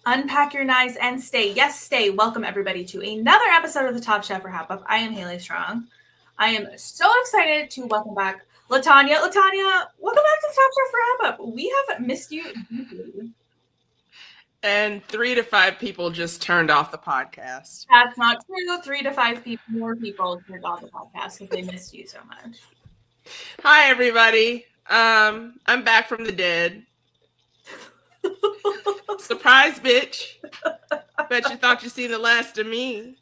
Unpack your knives and stay. Yes, stay. Welcome everybody to another episode of the Top Chef RHAP. I am Haley Strong. I am so excited to welcome back LaTonya. LaTonya, welcome back to the Top Chef RHAP. We have missed you deeply. And 3 to 5 people just turned off the podcast. That's not true. 3 to 5 more people turned off the podcast because they missed you so much. Hi, everybody. I'm back from the dead. Surprise, bitch. Bet you thought you seen the last of me.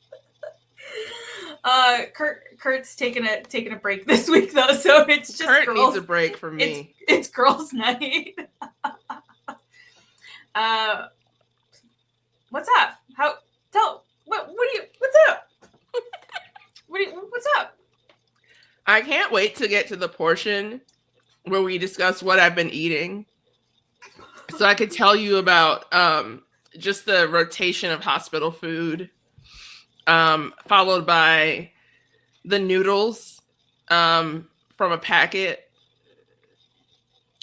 Kurt's taking a break this week though, so it's just Kurt needs a break from me. It's girls' night. What's up? What's up? What's up? I can't wait to get to the portion where we discuss what I've been eating. So I could tell you about just the rotation of hospital food, followed by the noodles from a packet.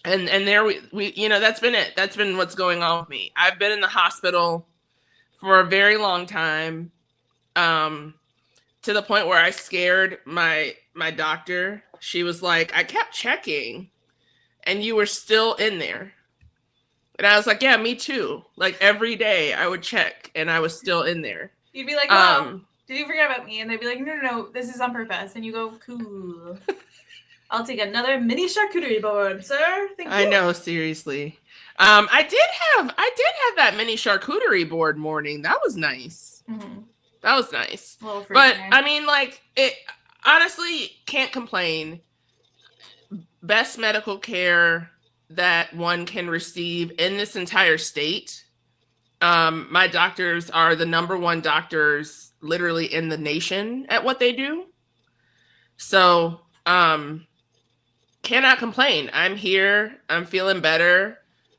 And there we that's been it. That's been what's going on with me. I've been in the hospital for a very long time, to the point where I scared my doctor. She was like, I kept checking and you were still in there. And I was like, yeah, me too. Like every day I would check and I was still in there. You'd be like, oh, did you forget about me? And they'd be like, no, this is on purpose. And you go, cool. I'll take another mini charcuterie board, sir. Thank you. I know, seriously. I did have that mini charcuterie board morning. That was nice. Mm-hmm. That was nice. But I mean, like, it honestly can't complain. Best medical care that one can receive in this entire state. My doctors are the number one doctors literally in the nation at what they do. So, cannot complain. I'm here. I'm feeling better.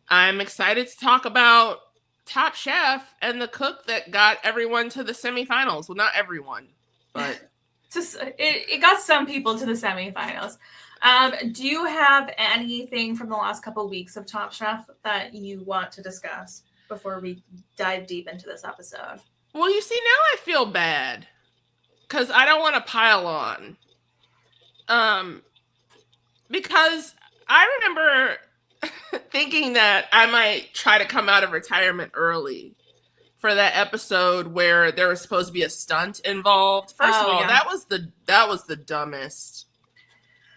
I'm excited to talk about Top Chef and the cook that got everyone to the semifinals. Well, not everyone, but it got some people to the semifinals. Do you have anything from the last couple of weeks of Top Chef that you want to discuss before we dive deep into this episode? Well, you see, now I feel bad because I don't want to pile on. Because I remember thinking that I might try to come out of retirement early for that episode where there was supposed to be a stunt involved. First of all, yeah. that was the dumbest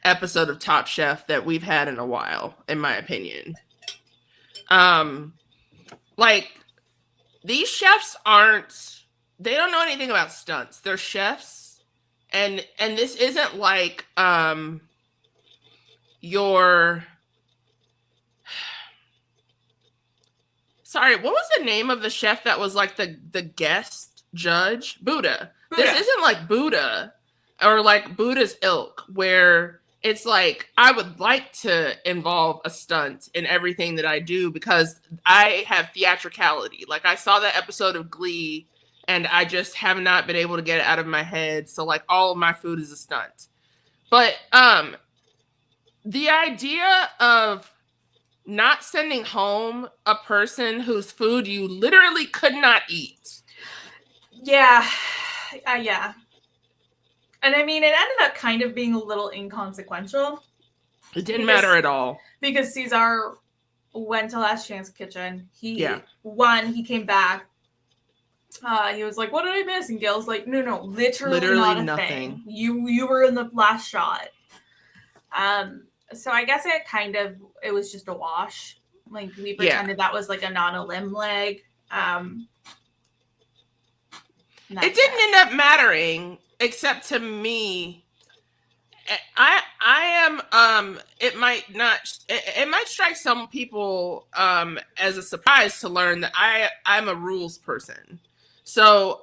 episode of Top Chef that we've had in a while, in my opinion. Like, these chefs they don't know anything about stunts. They're chefs. And this isn't like sorry, what was the name of the chef that was like the guest judge? Buddha. This isn't like Buddha or like Buddha's ilk, where it's like I would like to involve a stunt in everything that I do because I have theatricality. Like, I saw that episode of Glee and I just have not been able to get it out of my head. So like all of my food is a stunt. But the idea of not sending home a person whose food you literally could not eat. Yeah. Yeah. And I mean, it ended up kind of being a little inconsequential. It didn't matter at all. Because Cesar went to Last Chance Kitchen. He won. He came back. He was like, what did I miss? And Gail's like, no, literally not a nothing. Thing. You were in the last shot. So I guess it was just a wash. Like, we pretended that was like a non-elim leg. It didn't end up mattering, except to me. I am it might strike some people as a surprise to learn that I'm a rules person. So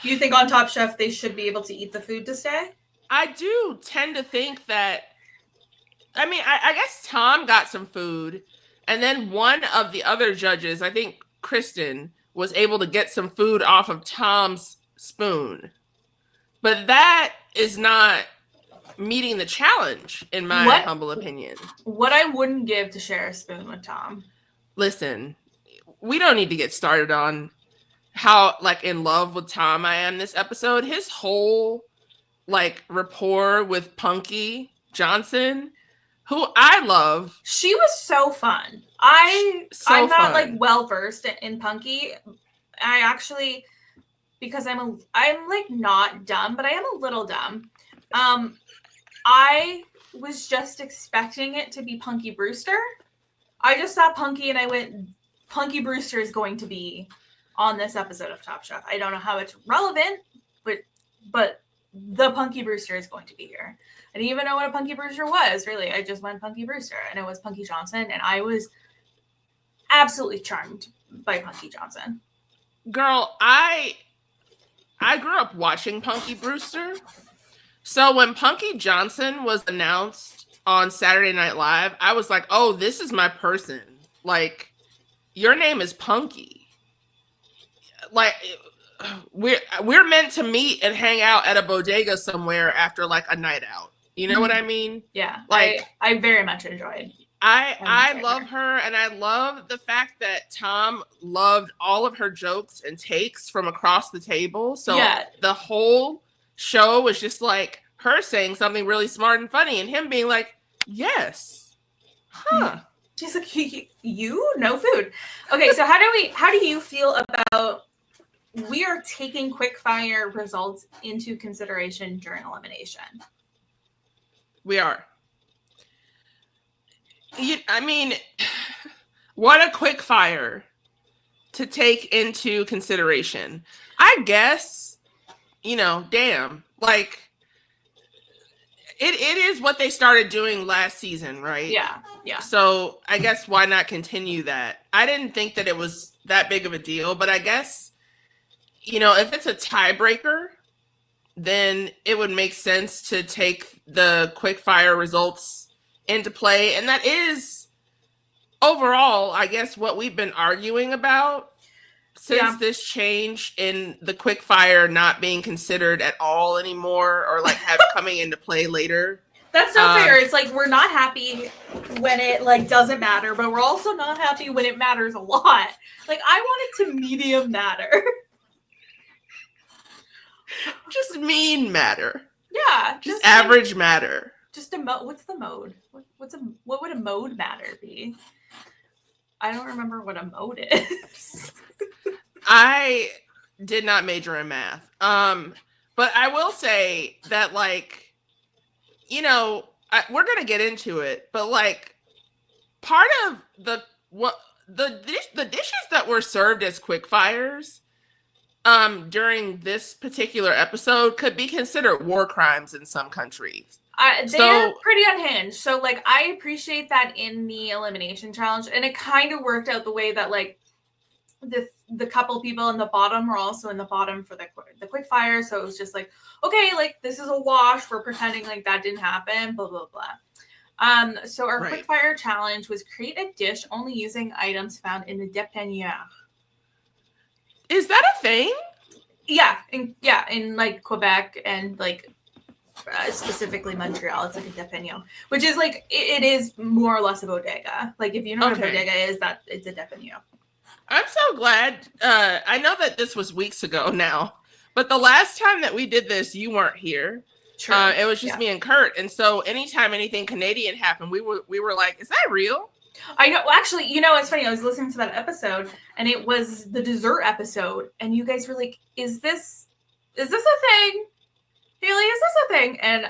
you think on Top Chef they should be able to eat the food to stay? I do tend to think that. I mean, I guess Tom got some food, and then one of the other judges, I think Kristen, was able to get some food off of Tom's spoon. But that is not meeting the challenge, in my humble opinion. What I wouldn't give to share a spoon with Tom. listen, we don't need to get started on how like in love with Tom I am this episode. His whole like rapport with Punky Johnson, who I love. She was so fun. I'm not like well versed in Punky. I actually, because I'm like not dumb, but I am a little dumb. I was just expecting it to be Punky Brewster. I just saw Punky and I went, Punky Brewster is going to be on this episode of Top Chef. I don't know how it's relevant, but the Punky Brewster is going to be here. I didn't even know what a Punky Brewster was, really. I just went Punky Brewster, and it was Punky Johnson, and I was absolutely charmed by Punky Johnson. Girl, I grew up watching Punky Brewster. So when Punky Johnson was announced on Saturday Night Live, I was like, oh, this is my person. Like, your name is Punky. Like, we're meant to meet and hang out at a bodega somewhere after like a night out. You know what I mean? Yeah. Like, I very much enjoyed. I love her, and I love the fact that Tom loved all of her jokes and takes from across the table. So the whole show was just like her saying something really smart and funny, and him being like, "Yes, huh." She's like, "You no food." Okay, so how do you feel about we are taking quickfire results into consideration during elimination? We are. I mean, what a quick fire to take into consideration. I guess, damn, like it is what they started doing last season, right? Yeah. So I guess why not continue that? I didn't think that it was that big of a deal, but I guess, if it's a tiebreaker, then it would make sense to take the quick fire results into play. And that is overall, I guess, what we've been arguing about since this change in the quick fire not being considered at all anymore, or like coming into play later. That's so fair. It's like we're not happy when it like doesn't matter, but we're also not happy when it matters a lot. Like I want it to medium matter. Just mean matter. Yeah. Just average matter. Just what's the mode? What would a mode matter be? I don't remember what a mode is. I did not major in math. But I will say that like, we're gonna get into it, but like part of the dishes that were served as quick fires during this particular episode could be considered war crimes in some countries. They're pretty unhinged. So, like, I appreciate that in the elimination challenge, and it kind of worked out the way that, like, the couple people in the bottom were also in the bottom for the quick fire. So it was just like, okay, like this is a wash. We're pretending like that didn't happen. Blah blah blah. So our quick fire challenge was create a dish only using items found in the dépanneur. Is that a thing? Yeah, in like Quebec and like. Specifically Montreal, it's like a dépanneur, which is like it is more or less a bodega. Like if you know what a bodega is, that it's a dépanneur. I'm so glad. I know that this was weeks ago now, but the last time that we did this, you weren't here. True. It was just me and Kurt, and so anytime anything Canadian happened, we were like, "Is that real?" I know. Well, actually, it's funny. I was listening to that episode, and it was the dessert episode, and you guys were like, "Is this a thing? Haley, is this a thing?" And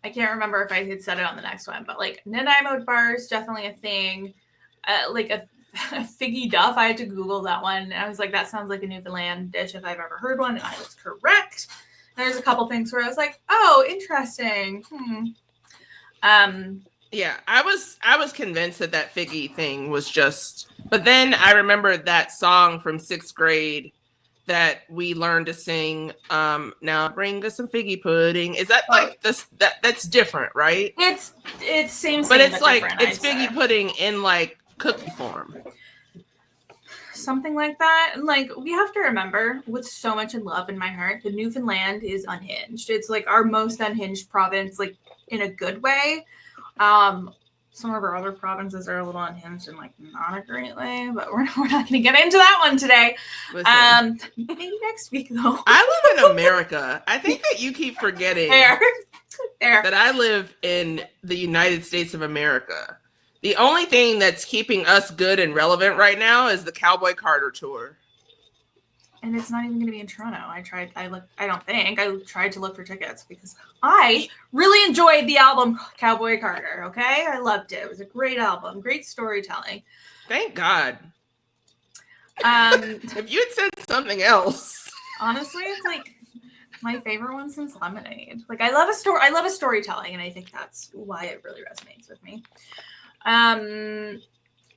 I can't remember if I had said it on the next one, but like Nanaimo bars, definitely a thing. Like a figgy duff, I had to Google that one, and I was like, that sounds like a Newfoundland dish if I've ever heard one, and I was correct. And there's a couple things where I was like, oh, interesting. Yeah, I was convinced that figgy thing was just, but then I remembered that song from 6th grade that we learned to sing. Now bring us some figgy pudding. Is that like this? That's different, right? It's same, but it's like it's figgy pudding in like cookie form, something like that. And like we have to remember, with so much in love in my heart, the Newfoundland is unhinged. It's like our most unhinged province, like in a good way. some of our other provinces are a little unhinged in like not a great way, but we're not going to get into that one today. Maybe next week though. I live in America. I think that you keep forgetting that I live in the United States of America. The only thing that's keeping us good and relevant right now is the Cowboy Carter tour. And it's not even going to be in Toronto. I tried to look for tickets because I really enjoyed the album Cowboy Carter, okay? I loved it. It was a great album, great storytelling. Thank God. If you had said something else. Honestly, it's like my favorite one since Lemonade. Like I love a storytelling, and I think that's why it really resonates with me. And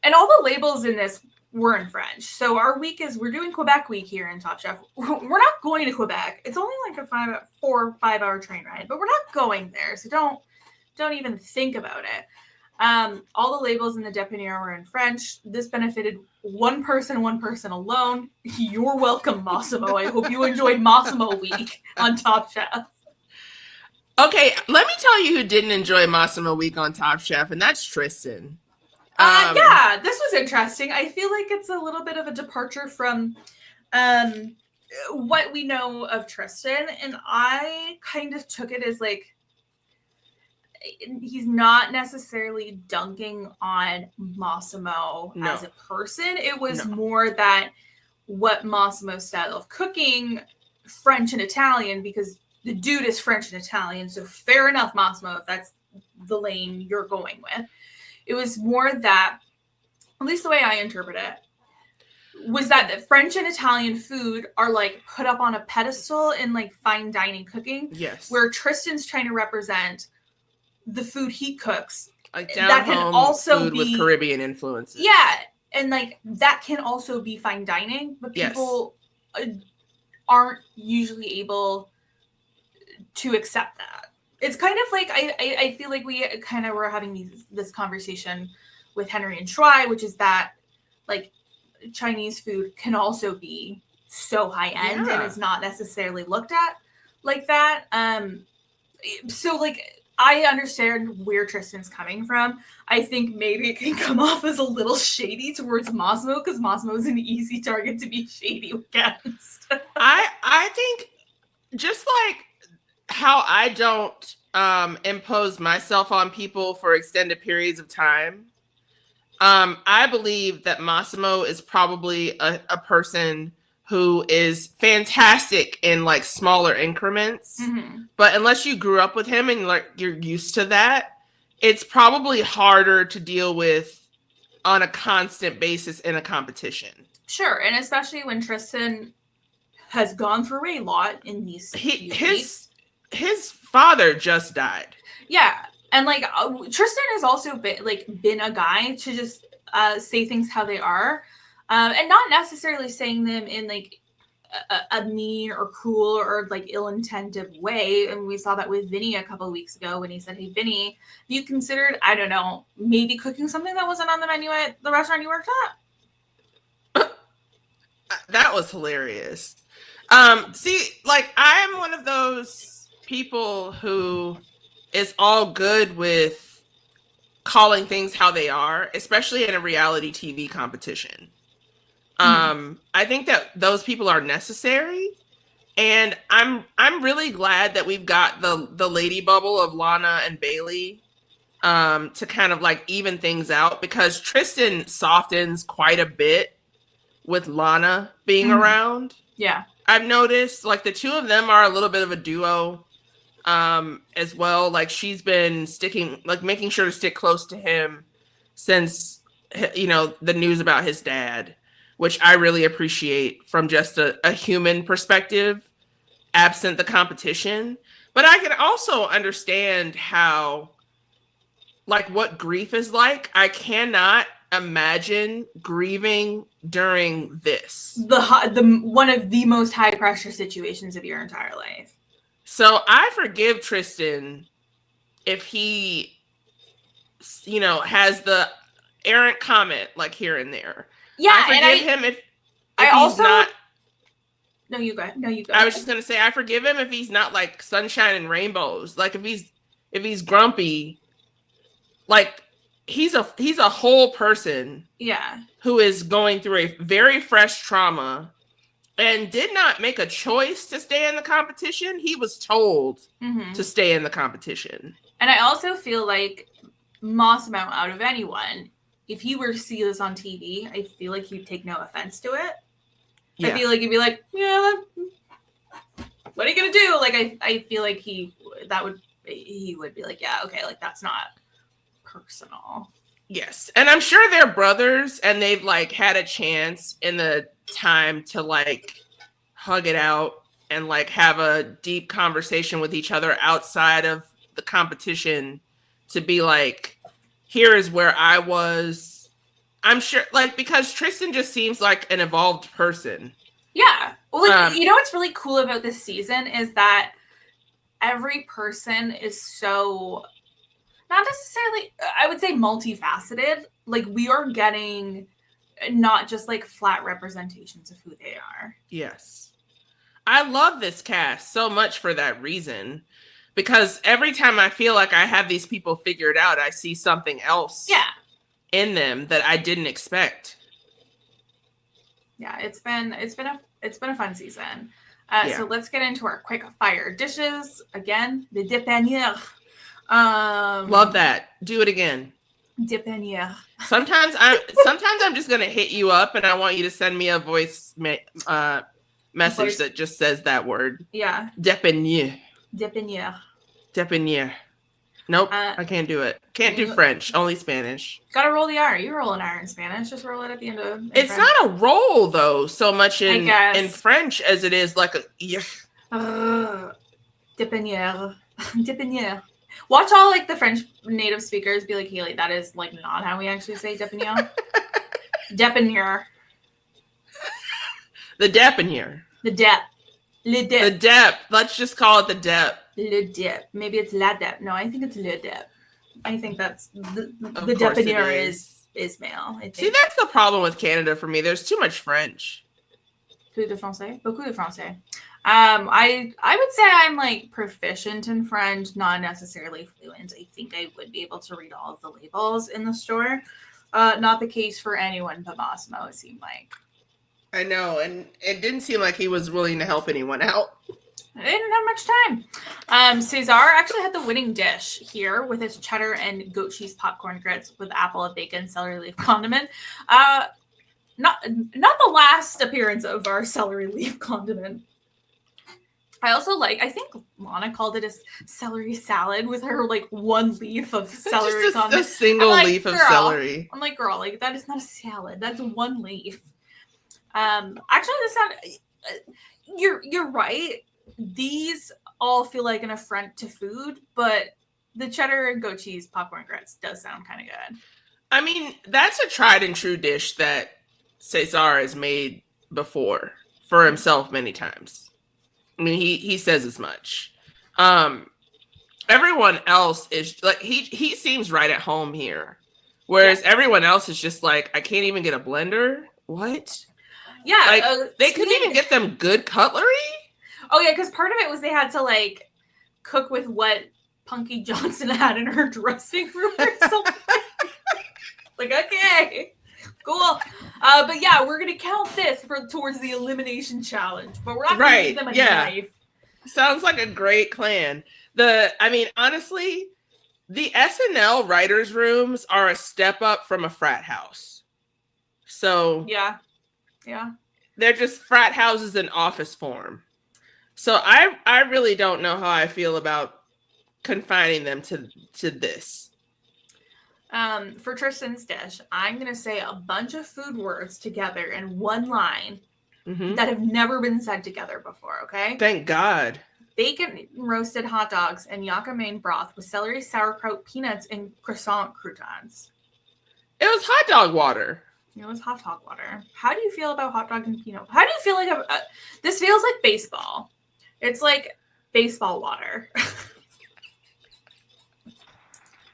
all the labels in this were in French. So we're doing Quebec week here in Top Chef. We're not going to Quebec. It's only like a 4 or 5 hour train ride, but we're not going there. So don't even think about it. All the labels in the dépanneur were in French. This benefited one person alone. You're welcome, Massimo. I hope you enjoyed Massimo week on Top Chef. Okay, let me tell you who didn't enjoy Massimo week on Top Chef, and that's Tristan. Yeah, this was interesting. I feel like it's a little bit of a departure from what we know of Tristan, and I kind of took it as like he's not necessarily dunking on Massimo as a person. It was more that what Massimo's style of cooking, French and Italian, because the dude is French and Italian, so fair enough, Massimo, if that's the lane you're going with. It was more that, at least the way I interpret it, was that the French and Italian food are like put up on a pedestal in like fine dining cooking. Yes. Where Tristan's trying to represent the food he cooks. Like that can also food be with Caribbean influences. Yeah. And like that can also be fine dining, but people aren't usually able to accept that. It's kind of like, I feel like we kind of were having this conversation with Henry and Shuai, which is that like Chinese food can also be so high end and is not necessarily looked at like that. So like, I understand where Tristan's coming from. I think maybe it can come off as a little shady towards Massimo because Massimo is an easy target to be shady against. I think just like how I don't impose myself on people for extended periods of time. I believe that Massimo is probably a person who is fantastic in like smaller increments. Mm-hmm. But unless you grew up with him and like you're used to that, it's probably harder to deal with on a constant basis in a competition. Sure. And especially when Tristan has gone through a lot in these his father just died. Yeah. And like Tristan has also been a guy to just say things how they are. And not necessarily saying them in like a mean or cruel or like ill-intended way. And we saw that with Vinny a couple of weeks ago when he said, "Hey, Vinny, have you considered, I don't know, maybe cooking something that wasn't on the menu at the restaurant you worked at?" That was hilarious. See, like I'm one of those people who is all good with calling things how they are, especially in a reality TV competition. I think that those people are necessary, and I'm really glad that we've got the lady bubble of Lana and Bailey to kind of like even things out, because Tristan softens quite a bit with Lana being around. Yeah, I've noticed like the two of them are a little bit of a duo as well. Like she's been making sure to stick close to him since the news about his dad, which I really appreciate from just a human perspective, absent the competition. But I can also understand how, like, what grief is like. I cannot imagine grieving during this. The one of the most high pressure situations of your entire life. So I forgive Tristan if he, has the errant comment like here and there. Yeah, I forgive him if he's not. No, you go. I was just gonna say I forgive him if he's not like sunshine and rainbows. Like if he's grumpy, like he's a whole person. Yeah. Who is going through a very fresh trauma and did not make a choice to stay in the competition. He was told to stay in the competition. And I also feel like Massimo, out of anyone, if he were to see this on TV, I feel like he'd take no offense to it. Yeah. I feel like he'd be like, yeah, what are you gonna do? Like, I feel like he would be like, yeah, okay, like that's not personal. Yes. And I'm sure they're brothers and they've like had a chance in the time to like hug it out and like have a deep conversation with each other outside of the competition to be like, here is where I was. I'm sure, like, because Tristan just seems like an evolved person. Yeah. Well, like, you know what's really cool about this season is that every person is so, not necessarily, I would say multifaceted. Like, we are getting not just like flat representations of who they are. Yes. I love this cast so much for that reason. Because every time I feel like I have these people figured out, I see something else in them that I didn't expect. Yeah, it's been a fun season. So let's get into our quick fire dishes. Again, the dépanière. Love that. Do it again. Dépanière. Sometimes I'm just gonna hit you up, and I want you to send me a voice message that just says that word. Yeah. Dépanière. Dépanière. Dépanière. Nope, I can't do it. Can't do French. Only Spanish. Gotta roll the R. You roll an R in Spanish. Just roll it at the end of. It's French. Not a roll though, so much in French as it is like a. Dépanière. Dépanière. Watch all like the French native speakers be like, Haley, that is like not how we actually say dépanière. Dépanière. The dépanière. The dep. Le dep. The dep. Let's just call it the dep. Le dep. Maybe it's la dep. No, I think it's le dep. I think that's the dépanière is male. See, that's the problem with Canada for me. There's too much French. Peu de français. Beaucoup de français. I would say I'm like proficient in French, not necessarily fluent. I think I would be able to read all of the labels in the store. Not the case for anyone but Massimo, it seemed like. I know, and it didn't seem like he was willing to help anyone out. I didn't have much time. Cesar actually had the winning dish here with his cheddar and goat cheese popcorn grits with apple, bacon, celery leaf condiment. Not the last appearance of our celery leaf condiment. I also I think Lana called it a celery salad with her like one leaf of celery. Just a single leaf of celery. I'm like, girl, like that is not a salad. That's one leaf. Actually, this sound. You're right. These all feel like an affront to food, but the cheddar and goat cheese popcorn grits does sound kind of good. I mean, that's a tried and true dish that Cesar has made before for himself many times. I mean, he says as much. Everyone else is like he seems right at home here, whereas everyone else is just like, I can't even get a blender. What? Yeah, like they couldn't even get them good cutlery. Oh yeah, because part of it was they had to like cook with what Punky Johnson had in her dressing room or something. Like, okay, cool. But yeah, we're gonna count this towards the elimination challenge, but we're not gonna give them a knife. Sounds like a great clan. I mean, honestly, the SNL writers' rooms are a step up from a frat house. So yeah, they're just frat houses in office form. So I really don't know how I feel about confining them to this. For Tristan's dish, I'm going to say a bunch of food words together in one line that have never been said together before, okay? Thank God. Bacon roasted hot dogs and yucca main broth with celery, sauerkraut, peanuts, and croissant croutons. It was hot dog water. It was hot dog water. How do you feel about hot dog and peanut? How do you feel like this feels like baseball? It's like baseball water.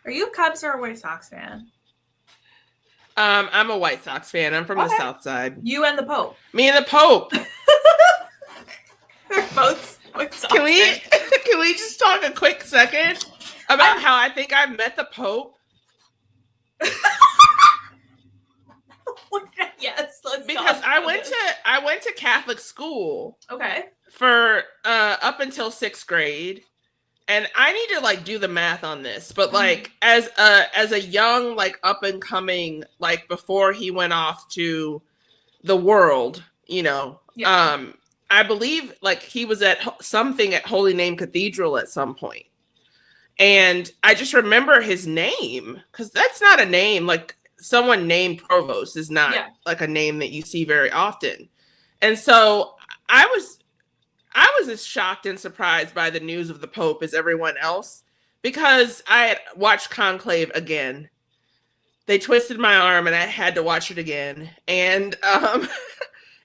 Are you a Cubs or a White Sox fan? I'm a White Sox fan. I'm from the South Side. You and the Pope. Me and the Pope. We're both White Sox Can we just talk a quick second about how I think I've met the Pope? Yes, let's because I went to Catholic school. Okay. For up until 6th grade. And I need to like do the math on this, but like as a young, like up and coming, like before he went off to the world, you know, I believe like he was at something at Holy Name Cathedral at some point. And I just remember his name, because that's not a name, like someone named Provost is not like a name that you see very often. And so I was as shocked and surprised by the news of the Pope as everyone else, because I had watched Conclave again. They twisted my arm and I had to watch it again. And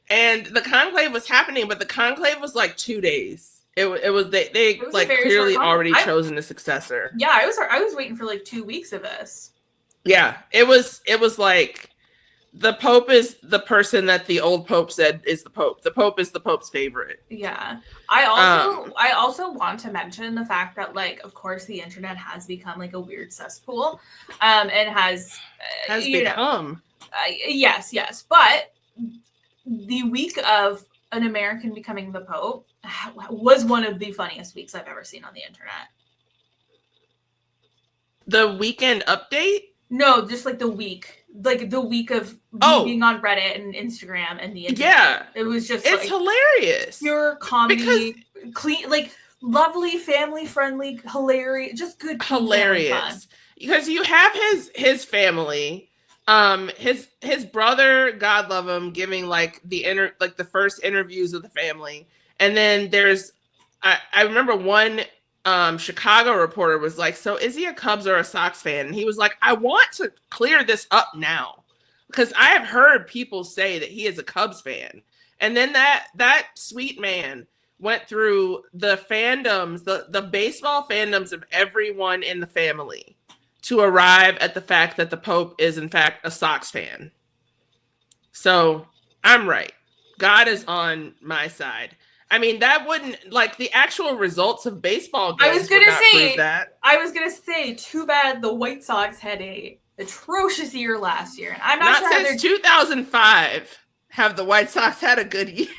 and the Conclave was happening, but the Conclave was like 2 days. It was they like clearly already chosen a successor. Yeah, I was waiting for like 2 weeks of this. Yeah, it was like the Pope is the person that the old Pope said is the Pope. The Pope is the Pope's favorite. Yeah. I also want to mention the fact that, like, of course, the internet has become like a weird cesspool, and has become. Yes. But the week of an American becoming the Pope was one of the funniest weeks I've ever seen on the internet. The weekend update? No, just like the week of being on Reddit and Instagram and the internet. Yeah, it was just it's hilarious, pure comedy, clean, like lovely, family friendly, hilarious, just good, hilarious. Because you have his family, his brother, God love him, giving like the first interviews of the family, and then there's I remember one. Chicago reporter was like, so is he a Cubs or a Sox fan? And he was like, I want to clear this up now, because I have heard people say that he is a Cubs fan. And then that sweet man went through the fandoms, the baseball fandoms of everyone in the family to arrive at the fact that the Pope is in fact a Sox fan. So I'm right. God is on my side. I mean, that wouldn't, like, the actual results of baseball games prove that. I was going to say, too bad the White Sox had a atrocious year last year. And I'm not sure since 2005 have the White Sox had a good year.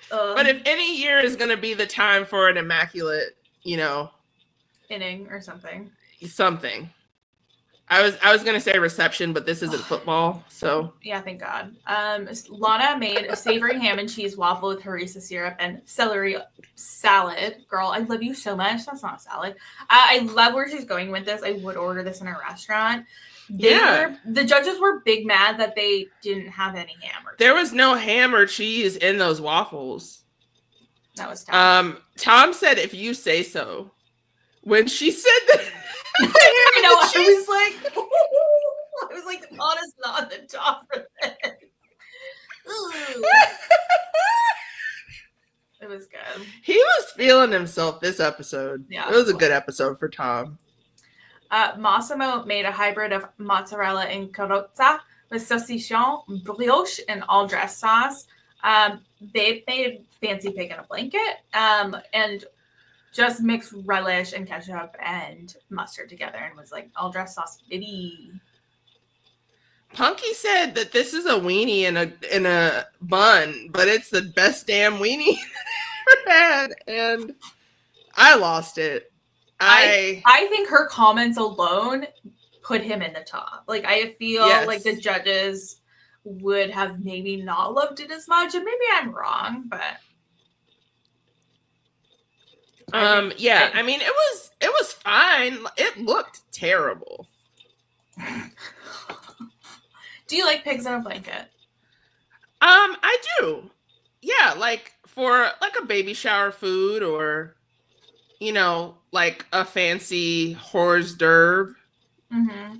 But if any year is going to be the time for an immaculate, inning or something. I was gonna say reception, but this isn't football, so yeah, thank God. Lana made a savory ham and cheese waffle with harissa syrup and celery salad. Girl, I love you so much. That's not a salad. I love where she's going with this. I would order this in a restaurant. The judges were big mad that they didn't have any ham. There was no ham or cheese in those waffles. That was tough. Tom said, "If you say so." When she said that. I was like, the pot is not the top for this. It was good. He was feeling himself this episode. Yeah, it was a good episode for Tom. Massimo made a hybrid of mozzarella and carrozza with saucisson, brioche, and all dress sauce. They made fancy pig in a blanket, and just mixed relish and ketchup and mustard together and was like, all dress sauce, baby. Punky said that this is a weenie in a bun, but it's the best damn weenie I've ever had, and I lost it. I think her comments alone put him in the top. Like, I feel like the judges would have maybe not loved it as much, and maybe I'm wrong, but I mean, it was fine. It looked terrible. Do you like pigs in a blanket? I do. Yeah, like for like a baby shower food, or like a fancy hors d'oeuvre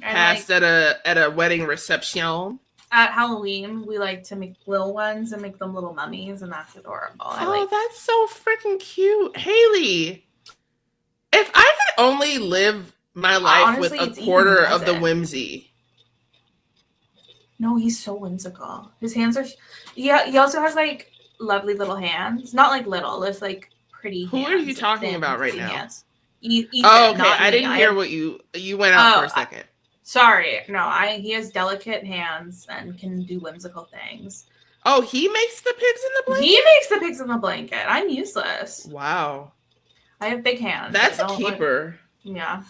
passed at a wedding reception. At Halloween, we like to make little ones and make them little mummies, and that's adorable. That's so freaking cute. Haley, if I could only live my life honestly, with a quarter of the whimsy. No, he's so whimsical. His hands are... he also has, like, lovely little hands. Not, like, little. It's, like, pretty Who hands. are you talking about right now? Hands. Ethan, okay. I didn't hear what you went out for a second. Sorry, no. He has delicate hands and can do whimsical things. Oh, he makes the pigs in the blanket? He makes the pigs in the blanket. I'm useless. Wow. I have big hands. That's a keeper. Yeah.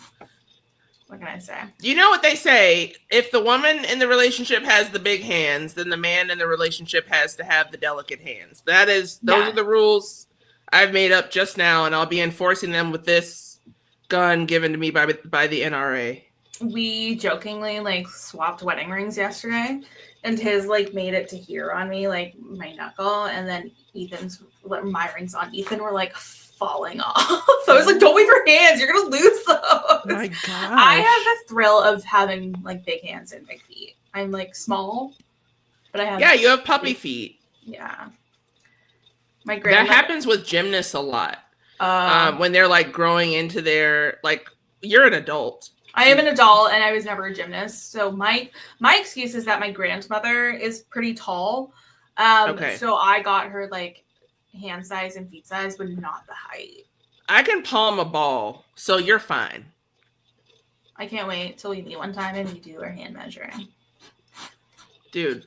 What can I say? You know what they say? If the woman in the relationship has the big hands, then the man in the relationship has to have the delicate hands. Those are the rules I've made up just now, and I'll be enforcing them with this gun given to me by the NRA. We jokingly like swapped wedding rings yesterday, and his like made it to here on me, like my knuckle, and then my rings on Ethan were like falling off. So I was like, don't wave your hands, you're gonna lose those. Oh my God. I have the thrill of having like big hands and big feet. I'm like small, but I have you have puppy feet. Yeah. That happens with gymnasts a lot. When they're like growing into their like, you're an adult. I am an adult and I was never a gymnast. So my excuse is that my grandmother is pretty tall. So I got her like hand size and feet size, but not the height. I can palm a ball, so you're fine. I can't wait till we meet one time and we do our hand measuring. Dude.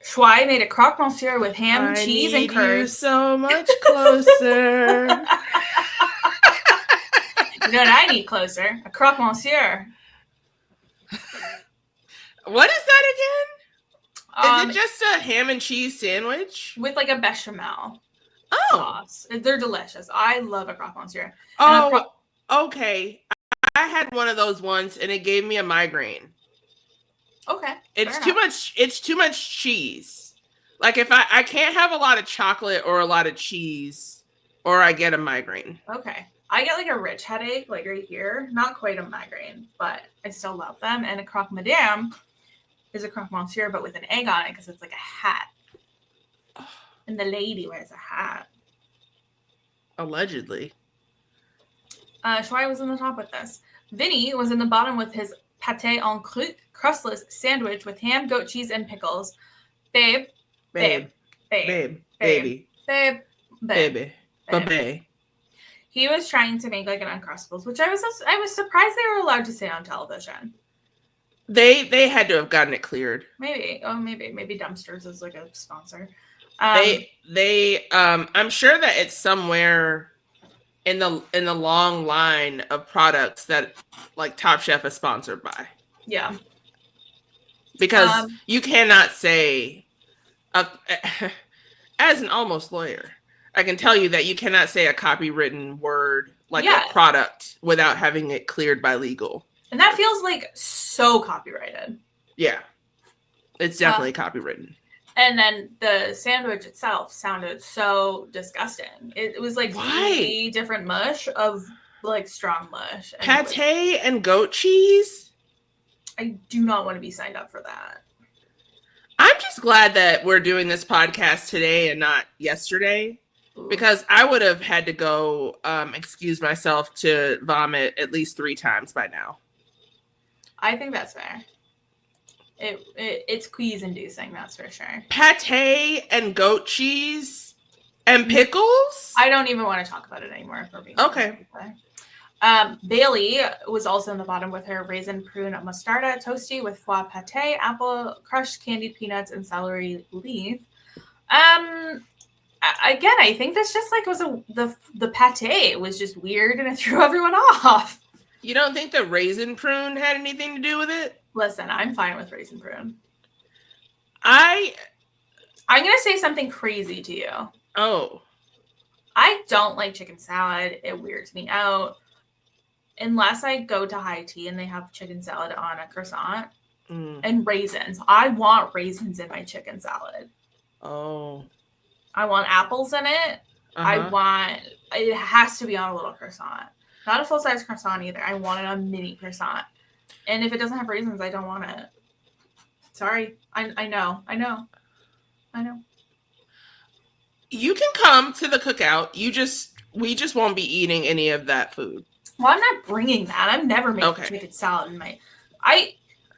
Schwei made a croque monsieur with ham, cheese, and curds. So much closer. You know what I need closer? A croque monsieur. What is that again? Is it just a ham and cheese sandwich? With like a bechamel sauce. They're delicious. I love a croque monsieur. Okay. I had one of those once and it gave me a migraine. Okay. It's too much cheese. Like if I can't have a lot of chocolate or a lot of cheese or I get a migraine. Okay. I get like a rich headache, like right here. Not quite a migraine, but I still love them. And a croque madame is a croque monsieur, but with an egg on it because it's like a hat. And the lady wears a hat. Allegedly. Schwei was in the top with this. Vinny was in the bottom with his pâté en croûte crustless sandwich with ham, goat cheese, and pickles. Babe. He was trying to make like an Uncrustables, which I was surprised they were allowed to say on television. They had to have gotten it cleared. Maybe Dumpsters is like a sponsor. I'm sure that it's somewhere in the long line of products that like Top Chef is sponsored by. Yeah. Because you cannot say, as an almost lawyer, I can tell you that you cannot say a copywritten word like a product without having it cleared by legal. And that feels like so copyrighted. Yeah. It's definitely copywritten. And then the sandwich itself sounded so disgusting. It was like 3 different mush of like strong mush. Pate and goat cheese? I do not want to be signed up for that. I'm just glad that we're doing this podcast today and not yesterday. Ooh. Because I would have had to go excuse myself to vomit at least 3 times by now. I think that's fair. It's quease inducing, that's for sure. Pate and goat cheese and pickles? I don't even want to talk about it anymore. If we're being okay. Bailey was also in the bottom with her raisin prune mostarda toasty with foie pate, apple, crushed candied peanuts, and celery leaf. Again, I think this just like was the pate was just weird and it threw everyone off. You don't think the raisin prune had anything to do with it? Listen, I'm fine with raisin prune. I'm going to say something crazy to you. Oh. I don't like chicken salad. It weirds me out. Unless I go to high tea and they have chicken salad on a croissant and raisins. I want raisins in my chicken salad. Oh. I want apples in it. It has to be on a little croissant. Not a full-size croissant either. I want it on a mini croissant. And if it doesn't have raisins, I don't want it. Sorry. I know. You can come to the cookout. We just won't be eating any of that food. Well, I'm not bringing that. I'm never making chicken salad in my...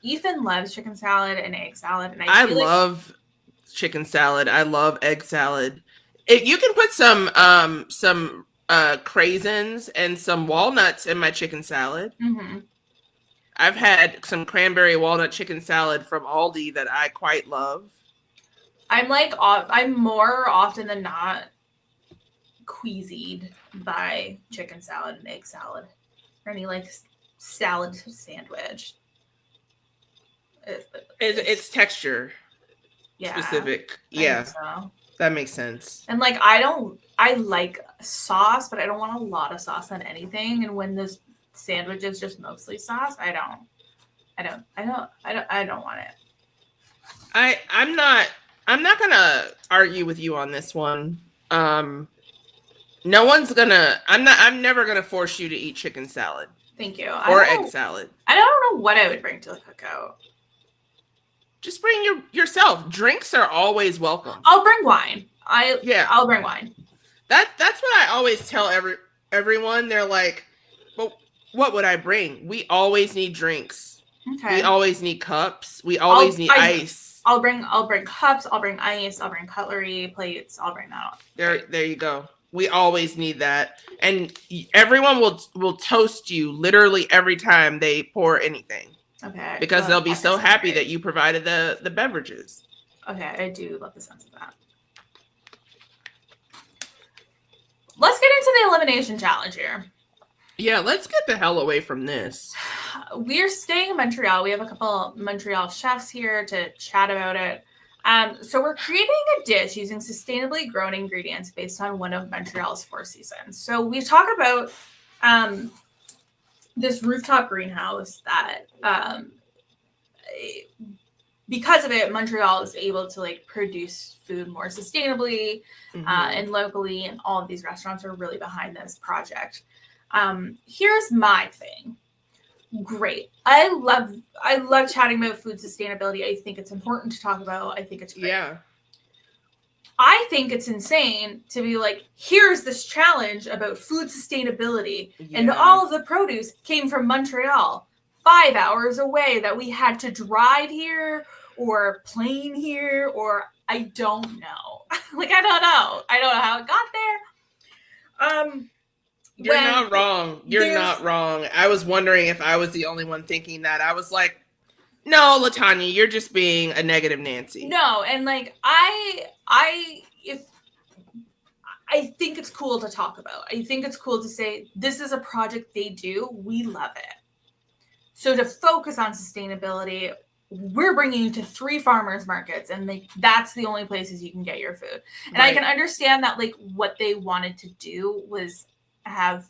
Ethan loves chicken salad and egg salad. And I love chicken salad. I love egg salad. You can put some craisins and some walnuts in my chicken salad. Mm-hmm. I've had some cranberry walnut chicken salad from Aldi that I quite love. I'm more often than not queasied by chicken salad and egg salad or any like salad sandwich. It's texture specific. Yeah, so. That makes sense. And like I like sauce, but I don't want a lot of sauce on anything. And when this sandwich is just mostly sauce, I don't want it. I'm not gonna argue with you on this one. No one's gonna. I'm never gonna force you to eat chicken salad. Thank you. Or egg salad. I don't know what I would bring to the cookout. Just bring yourself. Drinks are always welcome. I'll bring wine. I'll bring wine. That's what I always tell everyone. They're like, "Well, what would I bring?" We always need drinks. Okay. We always need cups. We always need ice. I'll bring cups. I'll bring ice. I'll bring cutlery, plates. I'll bring that. There you go. We always need that, and everyone will toast you literally every time they pour anything. Okay. Because they'll be so happy that you provided the beverages. Okay, I do love the sense of that. Let's get into the elimination challenge here. Yeah, let's get the hell away from this. We're staying in Montreal. We have a couple Montreal chefs here to chat about it. So we're creating a dish using sustainably grown ingredients based on one of Montreal's 4 seasons. So we talk about this rooftop greenhouse that because of it, Montreal is able to like produce food more sustainably and locally, and all of these restaurants are really behind this project. Here's my thing. Great. I love chatting about food sustainability. I think it's important to talk about. I think it's great. Yeah. I think it's insane to be like, here's this challenge about food sustainability, and all of the produce came from Montreal, 5 hours away, that we had to drive here or plane here, or I don't know. Like, I don't know. I don't know how it got there. You're not wrong. You're not wrong. I was wondering if I was the only one thinking that. I was like, no, LaTonya, you're just being a negative Nancy. No, and like I think it's cool to talk about. I think it's cool to say this is a project they do. We love it. So to focus on sustainability, we're bringing you to 3 farmers markets, and like that's the only places you can get your food. And I can understand that like what they wanted to do was have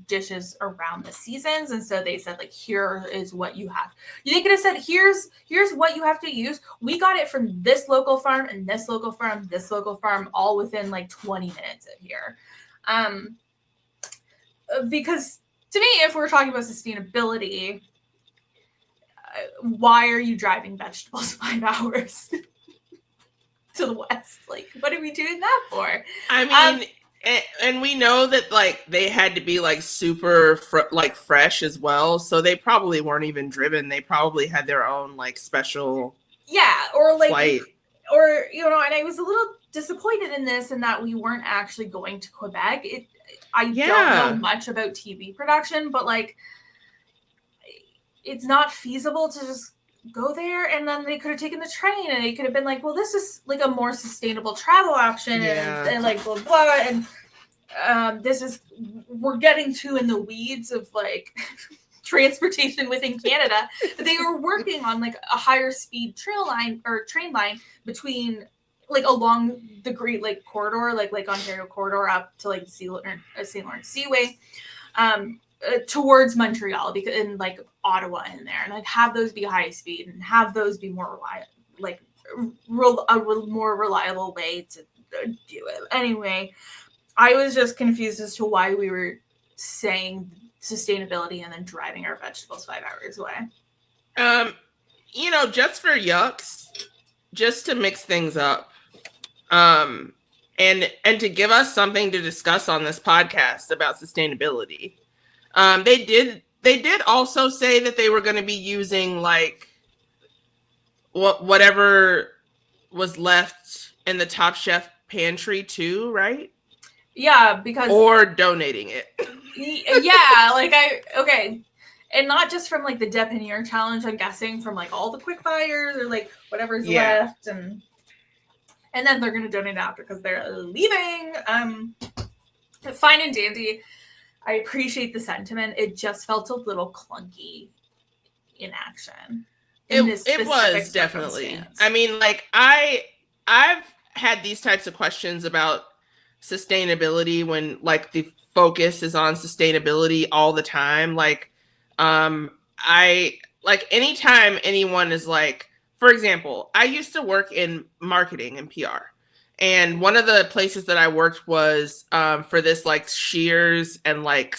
dishes around the seasons, and so they said like, here is what you have. They could have said, here's what you have to use. We got it from this local farm and this local farm, all within like 20 minutes of here. Because to me, if we're talking about sustainability, why are you driving vegetables 5 hours to the west? Like, what are we doing that for? I mean, and we know that like they had to be like super fresh as well, so they probably weren't even driven. They probably had their own like special or like flight. Or and I was a little disappointed in this, in that we weren't actually going to Quebec. I don't know much about TV production, but like it's not feasible to just go there, and then they could have taken the train, and they could have been like, well, this is like a more sustainable travel option, and like blah blah, and we're getting too in the weeds of like transportation within Canada. They were working on like a higher speed train line between like along the Great Lake corridor, like Lake Ontario corridor, up to like St. Lawrence Seaway, towards Montreal, because in like Ottawa in there, and like have those be high speed and have those be more more reliable way to do it. Anyway, I was just confused as to why we were saying sustainability and then driving our vegetables 5 hours away. Just for yucks, just to mix things up, and to give us something to discuss on this podcast about sustainability. They did also say that they were going to be using like whatever was left in the Top Chef pantry too, right? Yeah, because or donating it. Yeah, like okay. And not just from like the Depanier challenge, I'm guessing from like all the quick fires or like whatever's left, and then they're gonna donate after because they're leaving. Fine and dandy. I appreciate the sentiment. It just felt a little clunky in action. It was definitely. I mean, like I've had these types of questions about sustainability when like the focus is on sustainability all the time. Like, I like anytime anyone is like, for example, I used to work in marketing and PR. And one of the places that I worked was for this like shears and like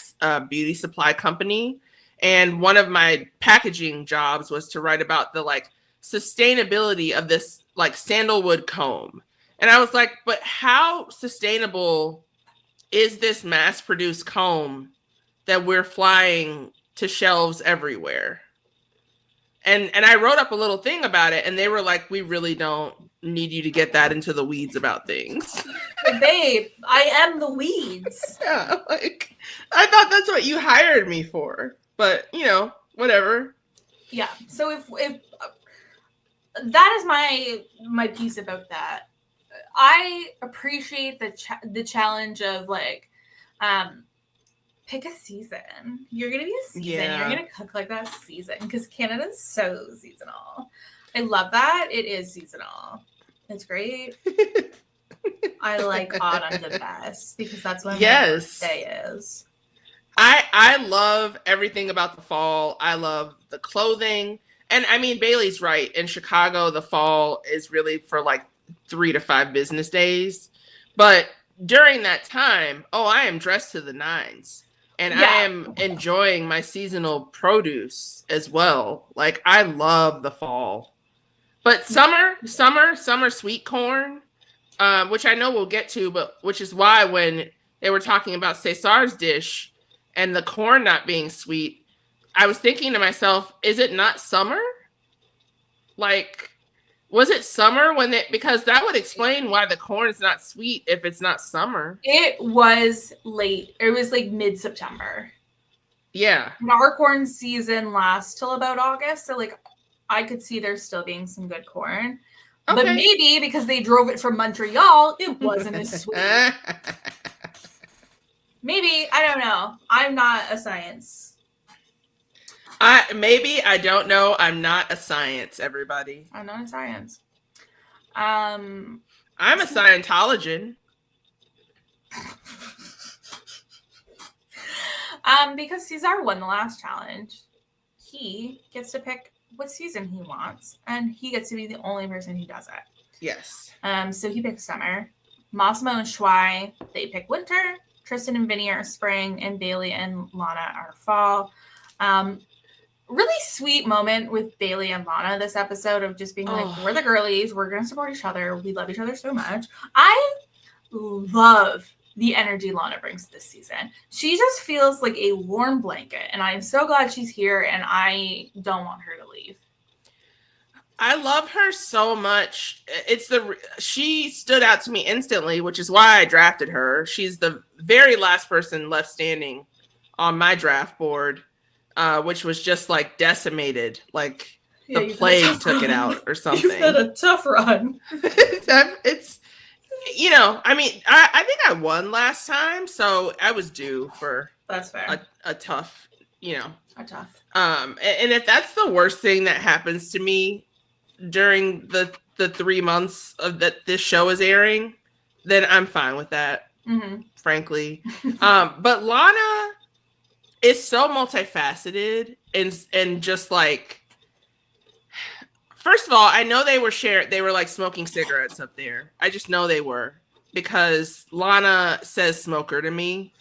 beauty supply company. And one of my packaging jobs was to write about the like sustainability of this like sandalwood comb. And I was like, but how sustainable is this mass produced comb that we're flying to shelves everywhere? And I wrote up a little thing about it, and they were like, we really don't need you to get that into the weeds about things. Babe, I am the weeds. Yeah, like I thought that's what you hired me for, but you know, whatever. Yeah. So if that is my piece about that. I appreciate the challenge of like, pick a season. You're gonna be a season. Yeah. You're gonna cook like that season because Canada's so seasonal. I love that it is seasonal. It's great. I like autumn the best because that's when my birthday is. I love everything about the fall. I love the clothing. And I mean, Bailey's right. In Chicago, the fall is really for like 3 to 5 business days. But during that time, I am dressed to the nines. And I am enjoying my seasonal produce as well. Like, I love the fall. But summer sweet corn, which I know we'll get to, but which is why when they were talking about Cesar's dish and the corn not being sweet, I was thinking to myself, is it not summer? Like, was it summer because that would explain why the corn is not sweet if it's not summer. It was late. It was like mid-September. Yeah. And our corn season lasts till about August. So like I could see there still being some good corn. Okay. But maybe because they drove it from Montreal, it wasn't as sweet. Maybe, I don't know. I'm not a science. I don't know. I'm not a science, everybody. I'm not a science. I'm a Scientologist. Because Cesar won the last challenge, he gets to pick what season he wants, and he gets to be the only person who does it. Yes. So he picks summer. Massimo and Shuai, they pick winter. Tristan and Vinny are spring, and Bailey and Lana are fall. Really sweet moment with Bailey and Lana this episode of just being like, we're the girlies, we're gonna support each other, we love each other so much. I love the energy Lana brings this season. She just feels like a warm blanket, and I'm so glad she's here, and I don't want her to leave. I love her so much. She stood out to me instantly, which is why I drafted her. She's the very last person left standing on my draft board, which was just like decimated, like the plague took it out or something. You've had a tough run. It's, you know, I mean, I think I won last time, so I was due for that's fair. A tough, you know, a tough. And if that's the worst thing that happens to me during the 3 months of that this show is airing, then I'm fine with that. Mm-hmm. Frankly. But Lana is so multifaceted and just like, first of all, I know they were like smoking cigarettes up there. I just know they were because Lana says smoker to me.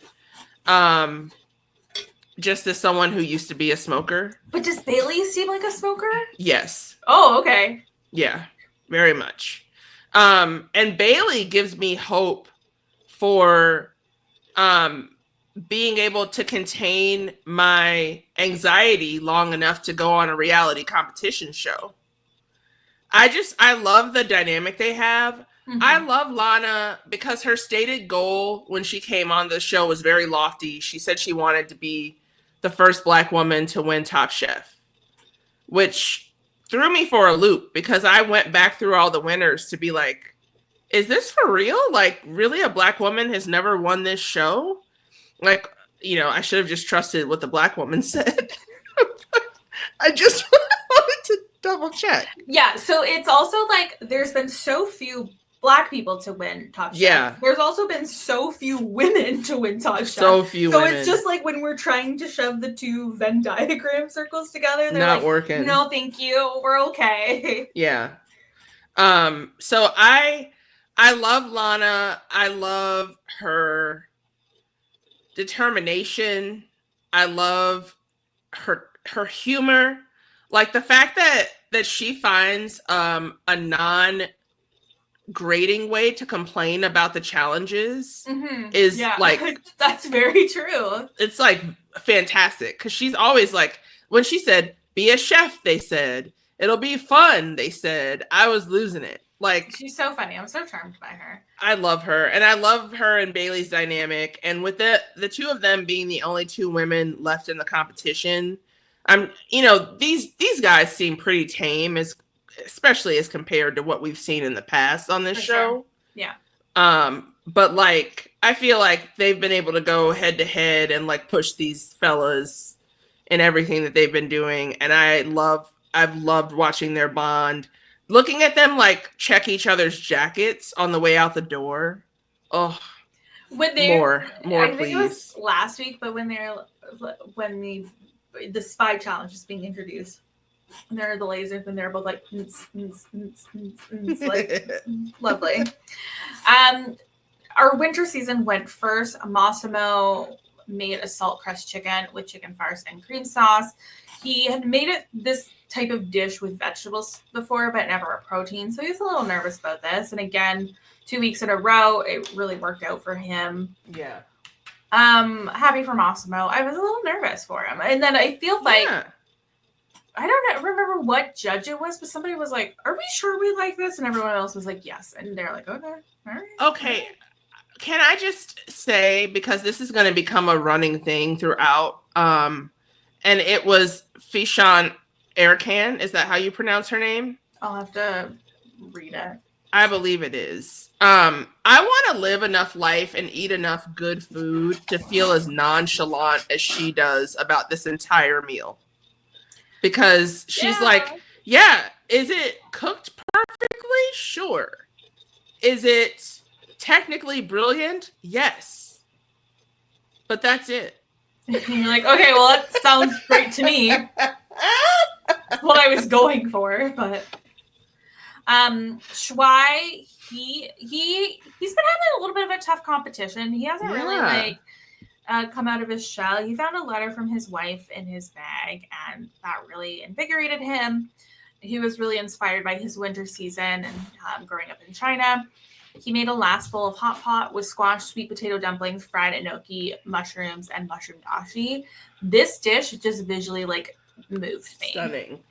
Just as someone who used to be a smoker. But does Bailey seem like a smoker? Yes. Oh, okay. Yeah, very much. And Bailey gives me hope for being able to contain my anxiety long enough to go on a reality competition show. I love the dynamic they have. Mm-hmm. I love Lana because her stated goal when she came on the show was very lofty. She said she wanted to be the first Black woman to win Top Chef, which threw me for a loop because I went back through all the winners to be like, is this for real? Like, really, a Black woman has never won this show? Like, I should have just trusted what the Black woman said. I just wanted to double check. Yeah, so it's also like there's been so few Black people to win Top Chef. Yeah. There's also been so few women to win Top Chef. So few women. So it's just like when we're trying to shove the two Venn diagram circles together, they're not working. No, thank you. We're okay. Yeah. So I love Lana. I love her determination. I love her humor. Like the fact that she finds a non-grading way to complain about the challenges is like that's very true. It's like fantastic because she's always like, when she said be a chef, they said it'll be fun, they said, I was losing it. Like, she's so funny. I'm so charmed by her. I love her, and I love her and Bailey's dynamic, and with the two of them being the only two women left in the competition, these guys seem pretty tame, especially as compared to what we've seen in the past on this show. Sure. Yeah. But like, I feel like they've been able to go head to head and like push these fellas in everything that they've been doing, and I've loved watching their bond. Looking at them like check each other's jackets on the way out the door. Oh, more, I please. think it was last week, but when the spy challenge is being introduced, and there are the lasers, and they're both like, like lovely. Our winter season went first. Massimo made a salt crust chicken with chicken farce and cream sauce. He had made this type of dish with vegetables before, but never a protein. So he was a little nervous about this. And again, 2 weeks in a row, it really worked out for him. Yeah. Happy for Massimo. I was a little nervous for him. And then I feel like, I don't remember what judge it was, but somebody was like, are we sure we like this? And everyone else was like, yes. And they're like, okay. All right. Okay. Can I just say, because this is going to become a running thing throughout, and it was Fishan Erkan. Is that how you pronounce her name? I'll have to read it. I believe it is. I want to live enough life and eat enough good food to feel as nonchalant as she does about this entire meal. Because she's like, yeah, is it cooked perfectly? Sure. Is it technically brilliant? Yes. But that's it. And you're like, okay, well, that sounds great to me. That's what I was going for, but Shuai, he's been having a little bit of a tough competition. He hasn't really come out of his shell. He found a letter from his wife in his bag, and that really invigorated him. He was really inspired by his winter season and growing up in China. He made a last bowl of hot pot with squash, sweet potato dumplings, fried enoki, mushrooms, and mushroom dashi. This dish just visually moved me. Stunning.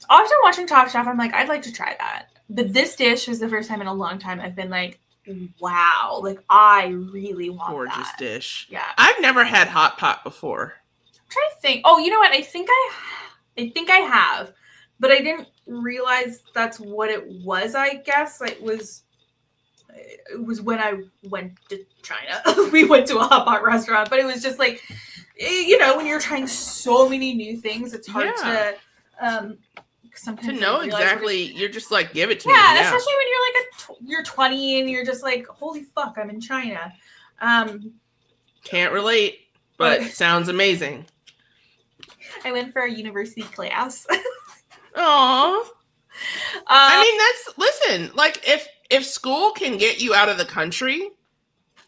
Often watching Top Chef, I'm like, I'd like to try that. But this dish was the first time in a long time I've been like, wow, I really want gorgeous that. Dish. Yeah. I've never had hot pot before. I'm trying to think. Oh, you know what? I think I have, but I didn't realize that's what it was. I guess it was when I went to China. We went to a hot pot restaurant, but it was just like, when you're trying so many new things, it's hard to sometimes to know exactly. You're just like, give it to me. Yeah, especially when you're 20 and you're just like, holy fuck, I'm in China. Can't relate, but sounds amazing. I went for a university class. Aww. Listen, if school can get you out of the country,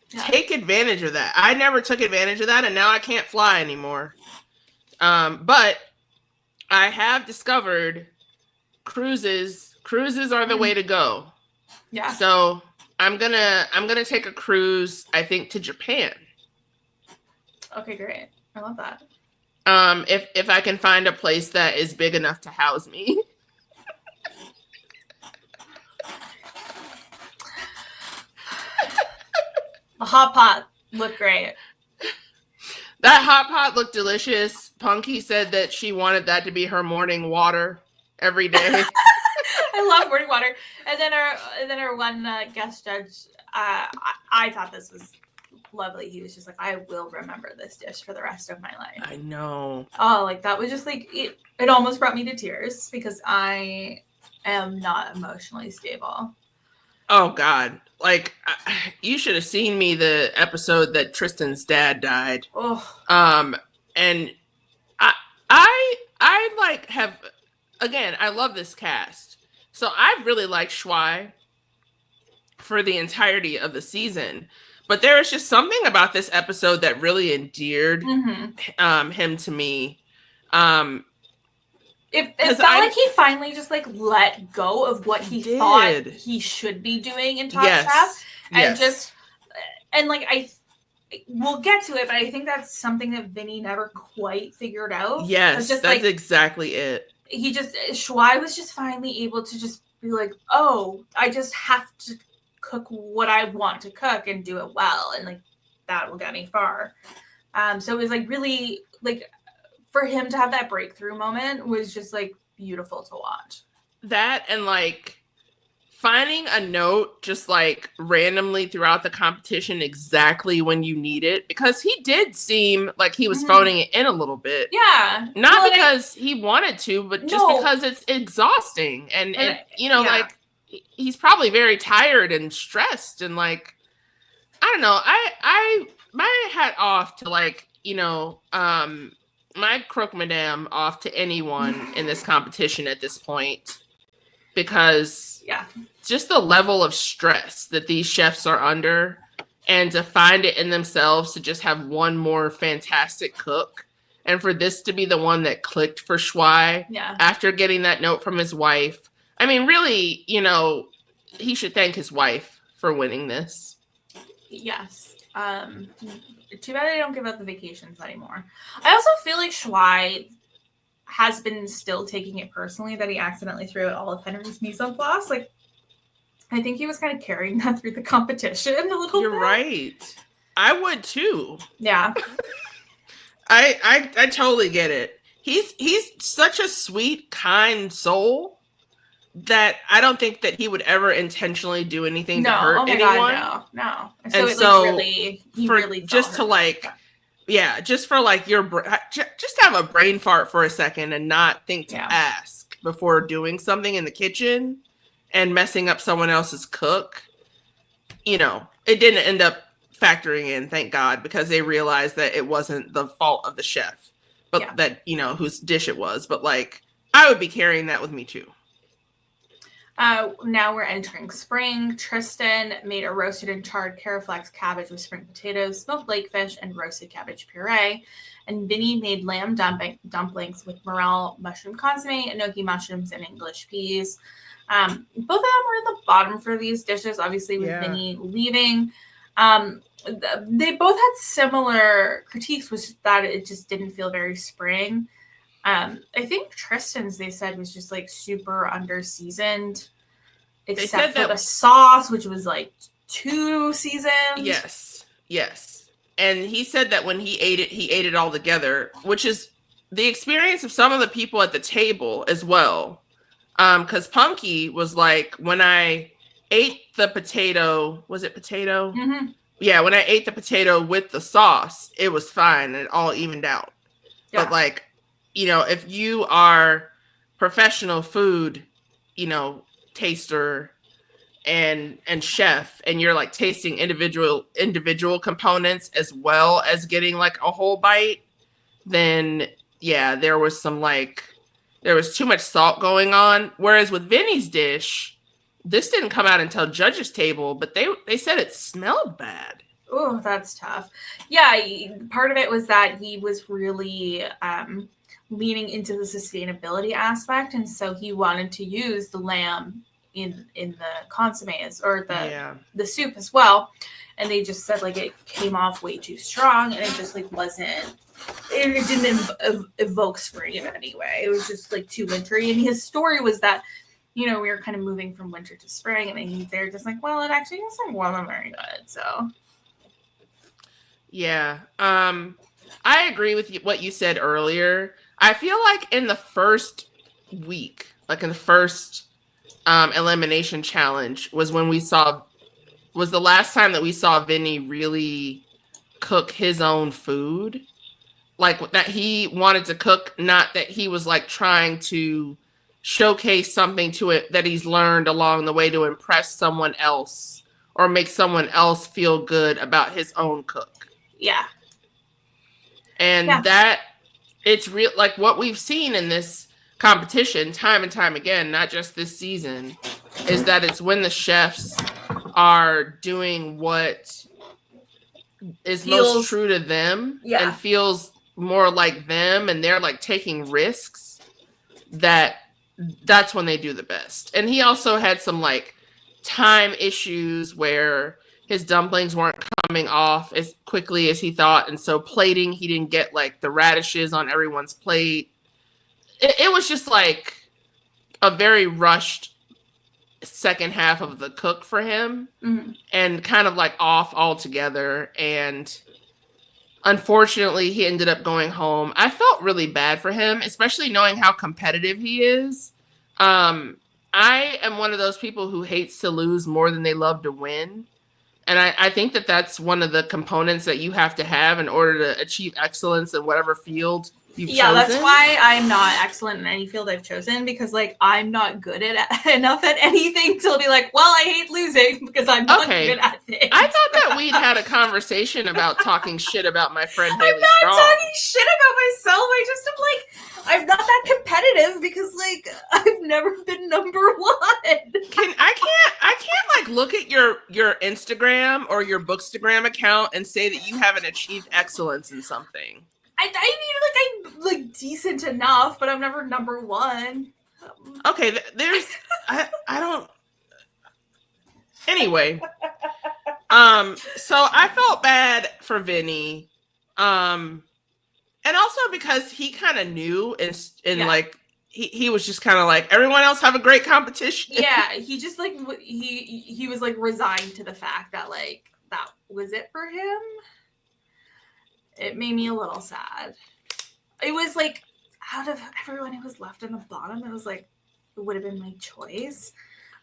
take advantage of that. I never took advantage of that, and now I can't fly anymore. But I have discovered cruises are the way to go. Yeah. So I'm gonna take a cruise, I think, to Japan. Okay, great. I love that. If I can find a place that is big enough to house me. The hot pot looked great. That hot pot looked delicious. Punky said that she wanted that to be her morning water every day. I love morning water. And then our one guest judge, I thought this was lovely. He was just like, I will remember this dish for the rest of my life. I know. Oh, like that was just like it almost brought me to tears because I am not emotionally stable. Oh God. Like you should have seen me the episode that Tristan's dad died. Oh. And I like have, again, I love this cast. So I really liked Shuai for the entirety of the season. But there was just something about this episode that really endeared him to me. It felt like he finally just like let go of what he thought he should be doing in Top Chef, and and like we'll get to it, but I think that's something that Vinny never quite figured out. Yes, that's like, exactly it. Shuai was just finally able to just be like, oh, I just have to cook what I want to cook and do it well, and like that will get me far. So it was like really like for him to have that breakthrough moment was just like beautiful to watch. That and like finding a note just like randomly throughout the competition exactly when you need it, because he did seem like he was phoning it in a little bit. Yeah. Not because he wanted to, but just because it's exhausting. And you know, like he's probably very tired and stressed and like, I don't know. I my hat off to like, you know, my croque madame off to anyone in this competition at this point, because just the level of stress that these chefs are under, and to find it in themselves to just have one more fantastic cook, and for this to be the one that clicked for Shuai after getting that note from his wife. I mean, really, you know, he should thank his wife for winning this. Yes. Too bad I don't give out the vacations anymore. I also feel like Shuai has been still taking it personally that he accidentally threw out all of Henry's mise en place. Like, I think he was kind of carrying that through the competition a little bit. You're right. I would too. Yeah. I totally get it. He's such a sweet, kind soul that I don't think that he would ever intentionally do anything to hurt anyone. God, no. So and so, he really just to like, just for like just have a brain fart for a second and not think to ask before doing something in the kitchen and messing up someone else's cook. You know, it didn't end up factoring in, thank God, because they realized that it wasn't the fault of the chef, but that, you know, whose dish it was. But like, I would be carrying that with me too. Now we're entering spring. Tristan made a roasted and charred Caraflex cabbage with spring potatoes, smoked lakefish, and roasted cabbage puree. And Vinny made lamb dumplings with morel mushroom consomme, enoki mushrooms, and English peas. Both of them were in the bottom for these dishes, obviously with Vinny leaving. They both had similar critiques, which is that it just didn't feel very spring. I think Tristan's, they said, was just like super under-seasoned, except for the sauce, which was like too seasoned. Yes. And he said that when he ate it all together, which is the experience of some of the people at the table as well. Because Punky was like, when I ate the potato, was it potato? Mm-hmm. Yeah, when I ate the potato with the sauce, it was fine. It all evened out. Yeah. But like, you know, if you are professional food, you know, taster and chef, and you're like tasting individual components as well as getting like a whole bite, then there was too much salt going on. Whereas with Vinny's dish, this didn't come out until judges' table, but they said it smelled bad. Oh, that's tough. Yeah, part of it was that he was really leaning into the sustainability aspect, and so he wanted to use the lamb in the consommes or the soup as well. And they just said like it came off way too strong, and it just like it didn't evoke spring in any way. It was just like too wintry. And his story was that, you know, we were kind of moving from winter to spring, and they're just like, well, it actually wasn't very good. So Yeah. I agree with what you said earlier. I feel like in the first week, like in the first elimination challenge was the last time that we saw Vinny really cook his own food. Like that he wanted to cook, not that he was like trying to showcase something to it that he's learned along the way to impress someone else or make someone else feel good about his own cook. Yeah. And that it's real, like what we've seen in this competition time and time again, not just this season, is that it's when the chefs are doing what is most true to them and feels more like them, and they're like taking risks, that's when they do the best. And he also had some like time issues where his dumplings weren't coming off as quickly as he thought, and so plating, he didn't get like the radishes on everyone's plate. It was just like a very rushed second half of the cook for him, and kind of like off altogether. And unfortunately, he ended up going home. I felt really bad for him, especially knowing how competitive he is. I am one of those people who hates to lose more than they love to win. And I think that that's one of the components that you have to have in order to achieve excellence in whatever field you've chosen. That's why I'm not excellent in any field I've chosen, because like I'm not good at enough at anything to be like, well, I hate losing because I'm not good at things. I thought that we'd had a conversation about talking shit about my friend Haley Strong. I'm not talking shit about myself. I just am like, I'm not that competitive because like I've never been number one. I can't like look at your Instagram or your Bookstagram account and say that you haven't achieved excellence in something. I mean, like I'm like decent enough, but I'm never number one. Okay, there's I don't. Anyway, so I felt bad for Vinny, and also because he kind of knew, and like he was just kind of like, everyone else have a great competition. Yeah, he just like he was like resigned to the fact that like that was it for him. It made me a little sad. It was like, out of everyone who was left in the bottom, it was like, it would have been my choice.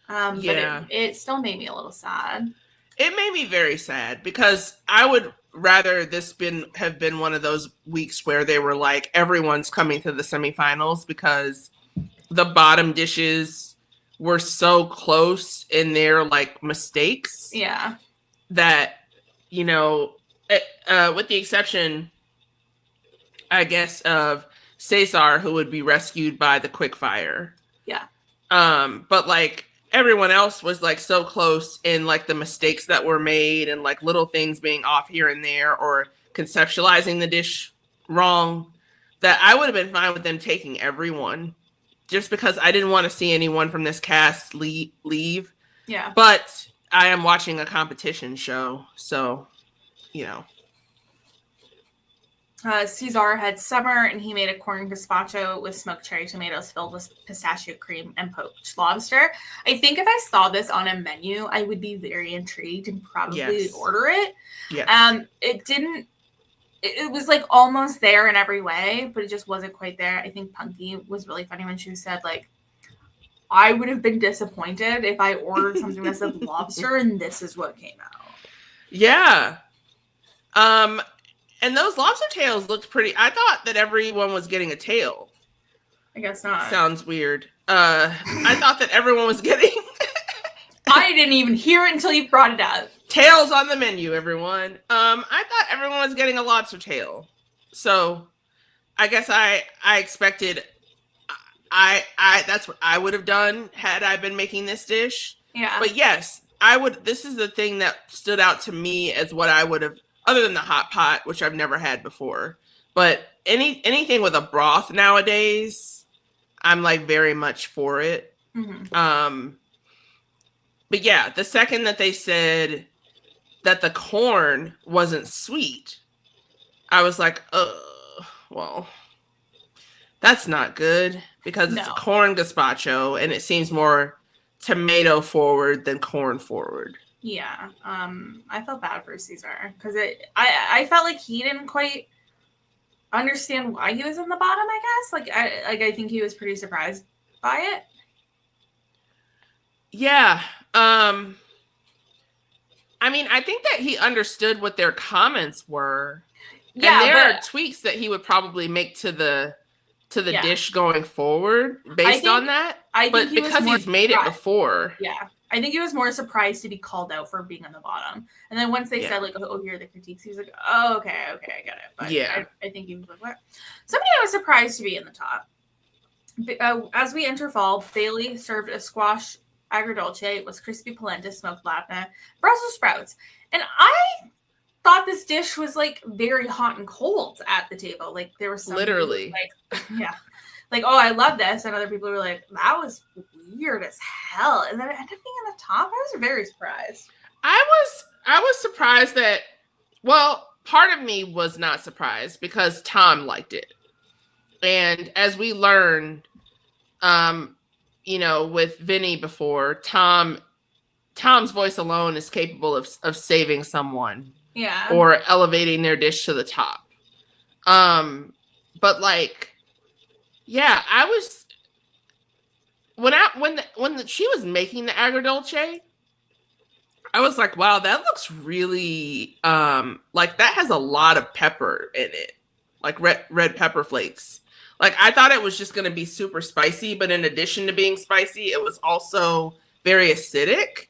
But it still made me a little sad. It made me very sad because I would rather this have been one of those weeks where they were like, everyone's coming to the semifinals, because the bottom dishes were so close in their like mistakes. Yeah. That, you know, with the exception, I guess, of Cesar, who would be rescued by the quickfire. Yeah. But like everyone else was like so close in like the mistakes that were made and like little things being off here and there or conceptualizing the dish wrong, that I would have been fine with them taking everyone, just because I didn't want to see anyone from this cast leave. Yeah. But I am watching a competition show, so, you know. Cesar had summer, and he made a corn gazpacho with smoked cherry tomatoes filled with pistachio cream and poached lobster. I think if I saw this on a menu, I would be very intrigued and probably order it. Yes. It didn't. It was like almost there in every way, but it just wasn't quite there. I think Punky was really funny when she said, like, I would have been disappointed if I ordered something that said lobster and this is what came out. Yeah. And those lobster tails looked pretty. I thought that everyone was getting a tail. I guess not. Sounds weird. I thought that everyone was getting... I didn't even hear it until you brought it up. Tails on the menu, everyone. I thought everyone was getting a lobster tail. So I guess I expected... I that's what I would have done had I been making this dish. Yeah. But yes, I would... This is the thing that stood out to me as what I would have... Other than the hot pot, which I've never had before. But anything with a broth nowadays, I'm like very much for it. Mm-hmm. But yeah, the second that they said that the corn wasn't sweet, I was like, well, that's not good, because it's corn gazpacho and it seems more tomato forward than corn forward. Yeah. I felt bad for Caesar because I felt like he didn't quite understand why he was in the bottom, I guess. I think he was pretty surprised by it. Yeah. I mean, I think that he understood what their comments were. Yeah, and there are tweaks that he would probably make to the dish going forward based on that. But because he's made it before. Yeah. I think he was more surprised to be called out for being on the bottom. And then once they said, like, oh, here are the critiques, he was like, oh, okay, I get it. But yeah. I think he was like, what? Somebody I was surprised to be in the top. As we enter fall, Bailey served a squash agrodolce with crispy polenta, smoked labna, Brussels sprouts. And I thought this dish was, like, very hot and cold at the table. Like, there was some literally, like, yeah. Like, oh, I love this. And other people were like, that was weird as hell. And then it ended up being in the top. I was very surprised. I was surprised that, well, part of me was not surprised because Tom liked it. And as we learned, with Vinny before, Tom's voice alone is capable of saving someone. Yeah. Or elevating their dish to the top. But like, yeah, I was when she was making the agrodolce, I was like, wow, that looks really like that has a lot of pepper in it, like red pepper flakes. Like I thought it was just going to be super spicy, but in addition to being spicy, it was also very acidic,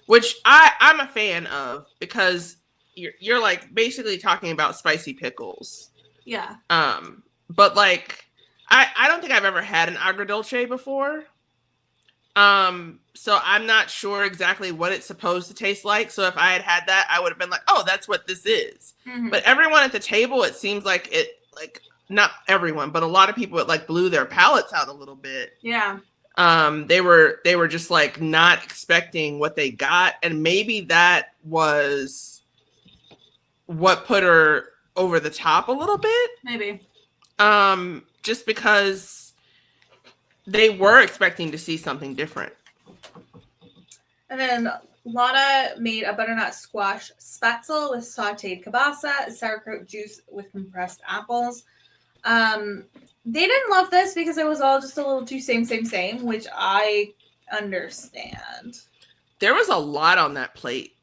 which I'm a fan of because you're like basically talking about spicy pickles. Yeah. But like I don't think I've ever had an agrodolce before. So I'm not sure exactly what it's supposed to taste like. So if I had that, I would have been like, oh, that's what this is. Mm-hmm. But everyone at the table, it seems like it, like, not everyone, but a lot of people, it like blew their palates out a little bit. Yeah. They were just like not expecting what they got. And maybe that was what put her over the top a little bit. Maybe. Just because they were expecting to see something different. And then Lana made a butternut squash spatzel with sauteed kielbasa, sauerkraut juice with compressed apples. They didn't love this because it was all just a little too same, which I understand. There was a lot on that plate.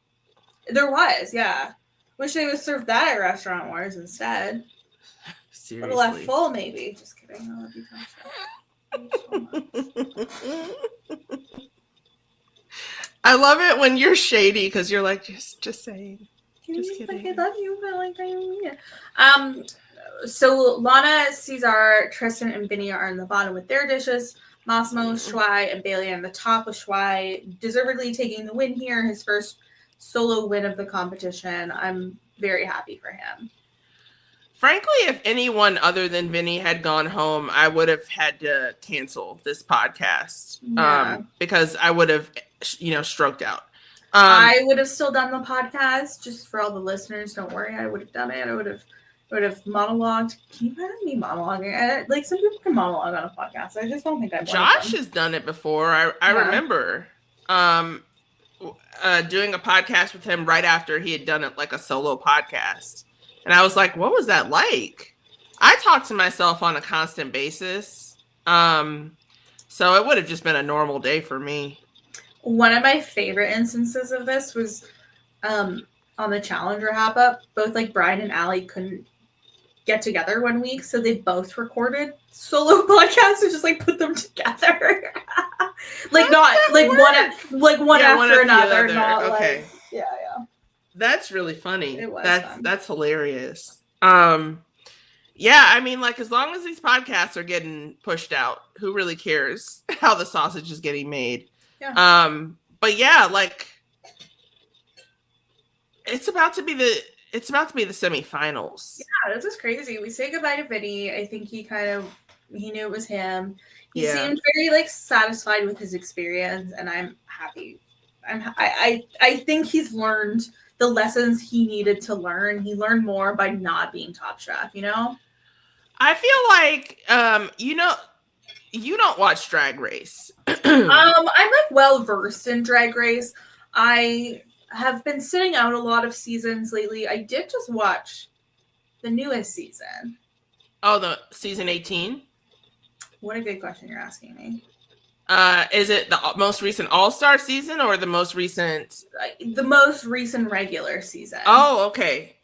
There was, yeah. Wish they would serve that at Restaurant Wars instead. Seriously. A little left full, maybe. Just kidding. I love you, Tasha. I love it when you're shady because you're like, just saying. Just kidding. Like, I love you, but like, I mean it. So Lana, Cesar, Tristan, and Vinny are in the bottom with their dishes. Massimo, Schwei, and Bailey on the top with Schwei deservedly taking the win here. His first solo win of the competition. I'm very happy for him. Frankly, if anyone other than Vinny had gone home, I would have had to cancel this podcast because I would have, stroked out. I would have still done the podcast just for all the listeners. Don't worry, I would have done it. I would have monologued. Can you imagine me monologuing? Like some people can monologue on a podcast. I just don't think I've. Josh has done it before. I remember doing a podcast with him right after he had done it like a solo podcast. And I was like, what was that like? I talk to myself on a constant basis. So it would have just been a normal day for me. One of my favorite instances of this was on the Challenger Hap-Up. Both like Brian and Allie couldn't get together one week. So they both recorded solo podcasts and just like put them together. Like not like one after another. Not okay. Like, yeah. That's really funny. It was that's hilarious. Yeah, I mean, like as long as these podcasts are getting pushed out, who really cares how the sausage is getting made? Yeah. But yeah, like it's about to be the semifinals. Yeah, this is crazy. We say goodbye to Vinny. I think he knew it was him. He seemed very like satisfied with his experience, and I'm happy. I think he's learned the lessons he needed to learn. He learned more by not being Top Chef, I feel like you don't watch Drag Race. I'm like well versed in Drag Race. I have been sitting out a lot of seasons lately. I did just watch the newest season. Oh, the season 18? What a good question you're asking me. Is it the most recent All-Star season or the most recent? The most recent regular season. Oh, okay.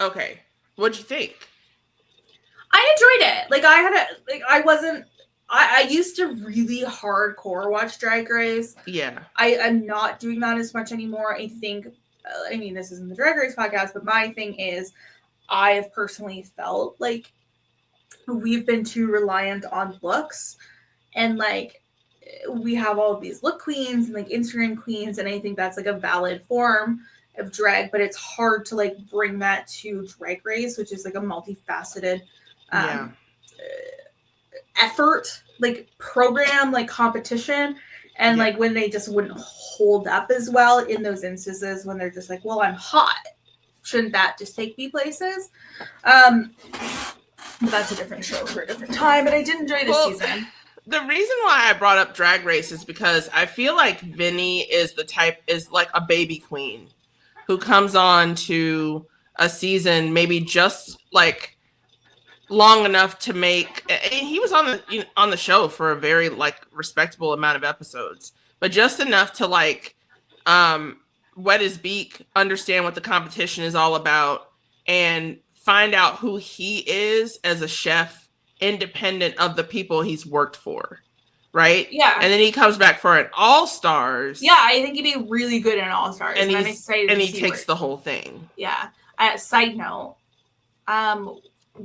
What'd you think? I enjoyed it. Like I used to really hardcore watch Drag Race. Yeah. I am not doing that as much anymore. I think, this isn't the Drag Race podcast, but my thing is I have personally felt like we've been too reliant on looks, and like we have all of these look queens and like Instagram queens, and I think that's like a valid form of drag, but it's hard to like bring that to Drag Race, which is like a multifaceted effort, like program, like competition. And like when they just wouldn't hold up as well in those instances when they're just like, well, I'm hot, shouldn't that just take me places? But that's a different show for a different time. But I did enjoy this season. The reason why I brought up Drag Race is because I feel like Vinny is like a baby queen who comes on to a season maybe just like long enough to make. He was on the show for a very like respectable amount of episodes, but just enough to like wet his beak, understand what the competition is all about, and find out who he is as a chef, independent of the people he's worked for, right? Yeah. And then he comes back for an All-Stars. Yeah, I think he'd be really good in All-Stars. And I'm excited to see he takes the whole thing. Yeah. Side note,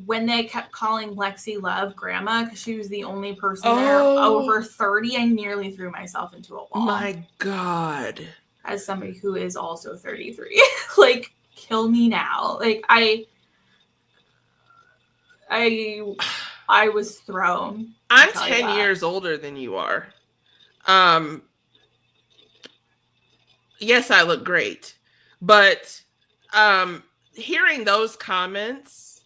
when they kept calling Lexi Love grandma because she was the only person there over 30, I nearly threw myself into a wall. My God. As somebody who is also 33. Like, kill me now. Like, I was thrown. I'm 10 years older than you are. Yes, I look great. But hearing those comments,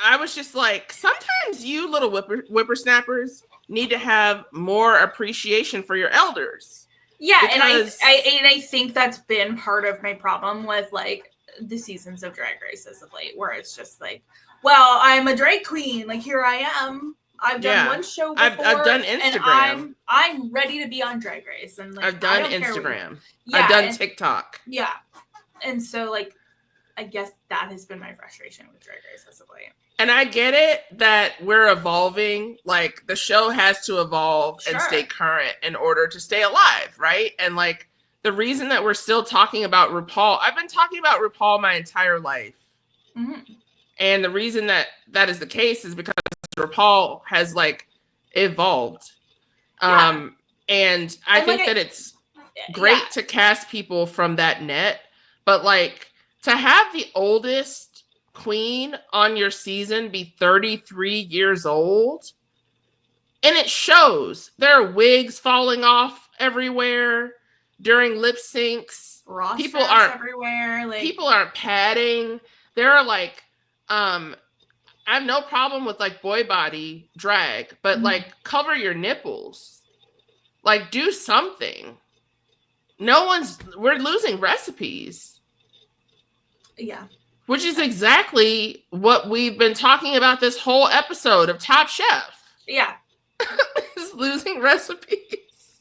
I was just like, sometimes you little whippersnappers need to have more appreciation for your elders. Yeah, and I think that's been part of my problem with like the seasons of Drag Race as of late, where it's just like, well, I'm a drag queen. Like, here I am. I've done one show before. I've done Instagram. And I'm ready to be on Drag Race. And like, I've done Instagram. I've done TikTok. Yeah. And so like, I guess that has been my frustration with Drag Race as of late. And I get it that we're evolving. Like, the show has to evolve and stay current in order to stay alive, right? And like, the reason that we're still talking about RuPaul, I've been talking about RuPaul my entire life. Mm-hmm. And the reason that is the case is because RuPaul has like evolved. And I think that it's great to cast people from that net, but like to have the oldest queen on your season be 33 years old, and it shows. There are wigs falling off everywhere during lip syncs. People aren't everywhere. Like, people aren't padding. There are like I have no problem with like boy body drag, but like cover your nipples. Like, do something. We're losing recipes. Yeah. Which is exactly what we've been talking about this whole episode of Top Chef. Yeah. Is losing recipes.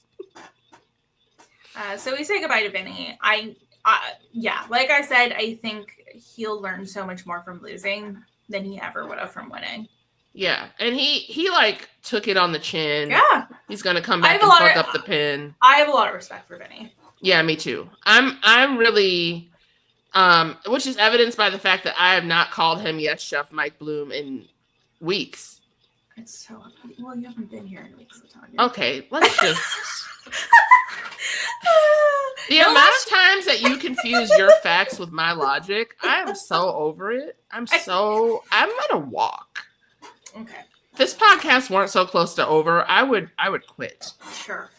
So we say goodbye to Vinny. Like I said, I think he'll learn so much more from losing than he ever would have from winning. Yeah, and he like took it on the chin. Yeah, he's gonna come back and fuck up the pin. I have a lot of respect for Vinny. Yeah, me too. I'm really, which is evidenced by the fact that I have not called him Yes Chef Mike Bloom in weeks. It's so well. You haven't been here in weeks, LaTonya. Okay, let's just. The amount of times that you confuse your facts with my logic, I am so over it. I'm gonna walk. Okay. If this podcast weren't so close to over, I would quit. Sure.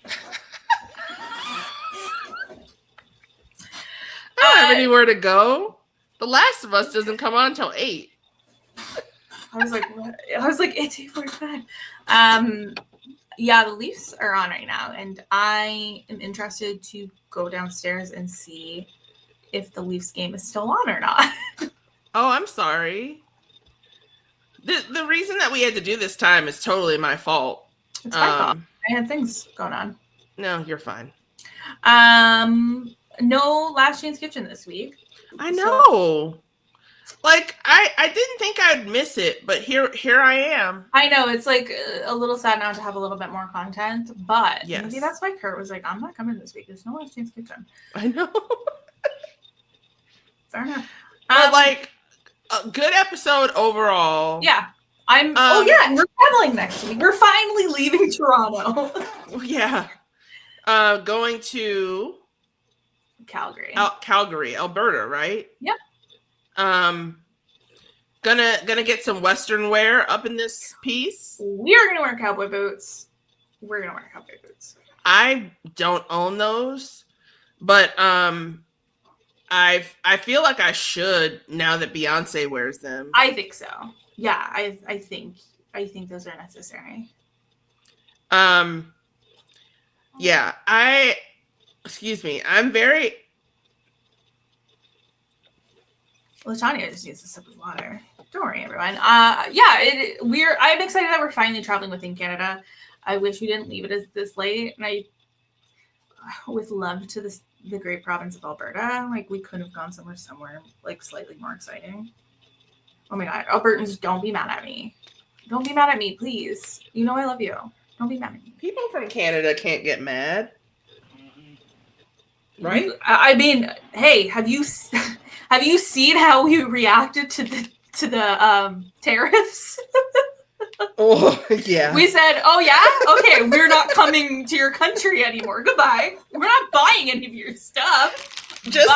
I don't have anywhere to go. The Last of Us doesn't come on until 8. I was like, what? I was like, it's 8:45. Yeah, the Leafs are on right now, and I am interested to go downstairs and see if the Leafs game is still on or not. Oh, I'm sorry. The reason that we had to do this time is totally my fault. It's my fault. I had things going on. No, you're fine. No Last Chance Kitchen this week. I know. Like, I didn't think I'd miss it, but here I am. I know, it's like a little sad now to have a little bit more content, but yes. Maybe that's why Kurt was like, I'm not coming this week. There's no Last Chance Kitchen. I know. Fair enough. But like, a good episode overall. Yeah. And we're traveling next week. We're finally leaving Toronto. Yeah. Going to Calgary. Calgary, Alberta, right? Yep. Gonna get some Western wear up in this piece. We are gonna wear cowboy boots. We're gonna wear cowboy boots. I don't own those, but I feel like I should now that Beyonce wears them. I think so. Yeah, I think those are necessary. Yeah, excuse me. I'm very. LaTonya just needs a sip of water. Don't worry, everyone. I'm excited that we're finally traveling within Canada. I wish we didn't leave it as this late, and I with love to the great province of Alberta. Like, we could have gone somewhere like slightly more exciting. Oh my God, Albertans, don't be mad at me. Don't be mad at me, please. You know I love you. Don't be mad at me. People from Canada can't get mad, right? I mean, hey, have you seen how we reacted to the tariffs? Oh, yeah. We said, oh yeah? Okay, we're not coming to your country anymore. Goodbye. We're not buying any of your stuff. Just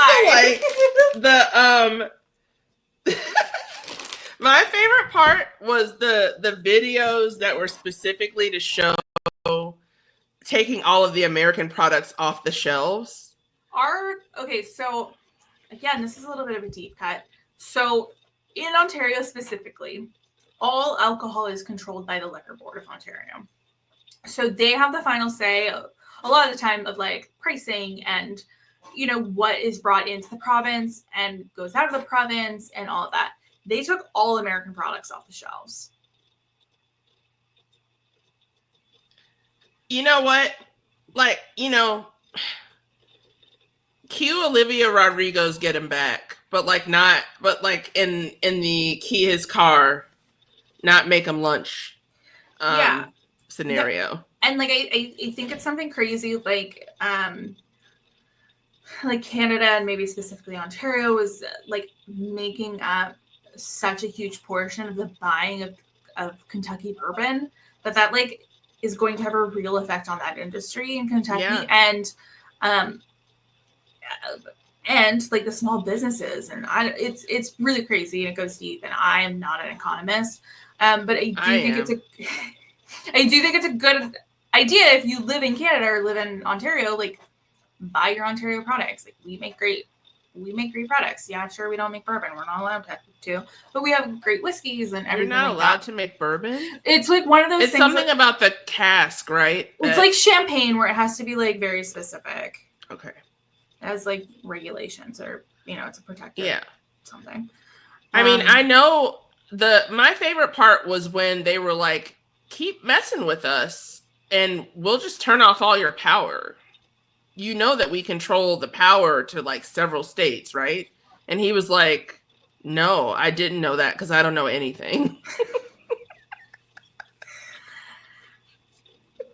the my favorite part was the videos that were specifically to show taking all of the American products off the shelves. So again, this is a little bit of a deep cut. So in Ontario specifically, all alcohol is controlled by the Liquor Board of Ontario. So they have the final say a lot of the time of like pricing and, what is brought into the province and goes out of the province and all of that. They took all American products off the shelves. You know what? Like, cue Olivia Rodrigo's Get Him Back, but in the key his car, not make him lunch scenario. And like I think it's something crazy like Canada and maybe specifically Ontario is like making up such a huge portion of the buying of Kentucky bourbon that like is going to have a real effect on that industry in Kentucky. Yeah. And like the small businesses and it's really crazy and it goes deep and I am not an economist. But I do think it's a good idea if you live in Canada or live in Ontario, like buy your Ontario products. Like we make great products. Yeah, sure, we don't make bourbon. We're not allowed to, but we have great whiskeys and everything. You're not allowed to make bourbon? It's like one of those things. It's something about the cask, right? It's like champagne where it has to be like very specific. Okay. As like regulations or, it's a protected something. I mean, I know my favorite part was when they were like, keep messing with us and we'll just turn off all your power. You know that we control the power to like several states, right? And he was like, no, I didn't know that because I don't know anything.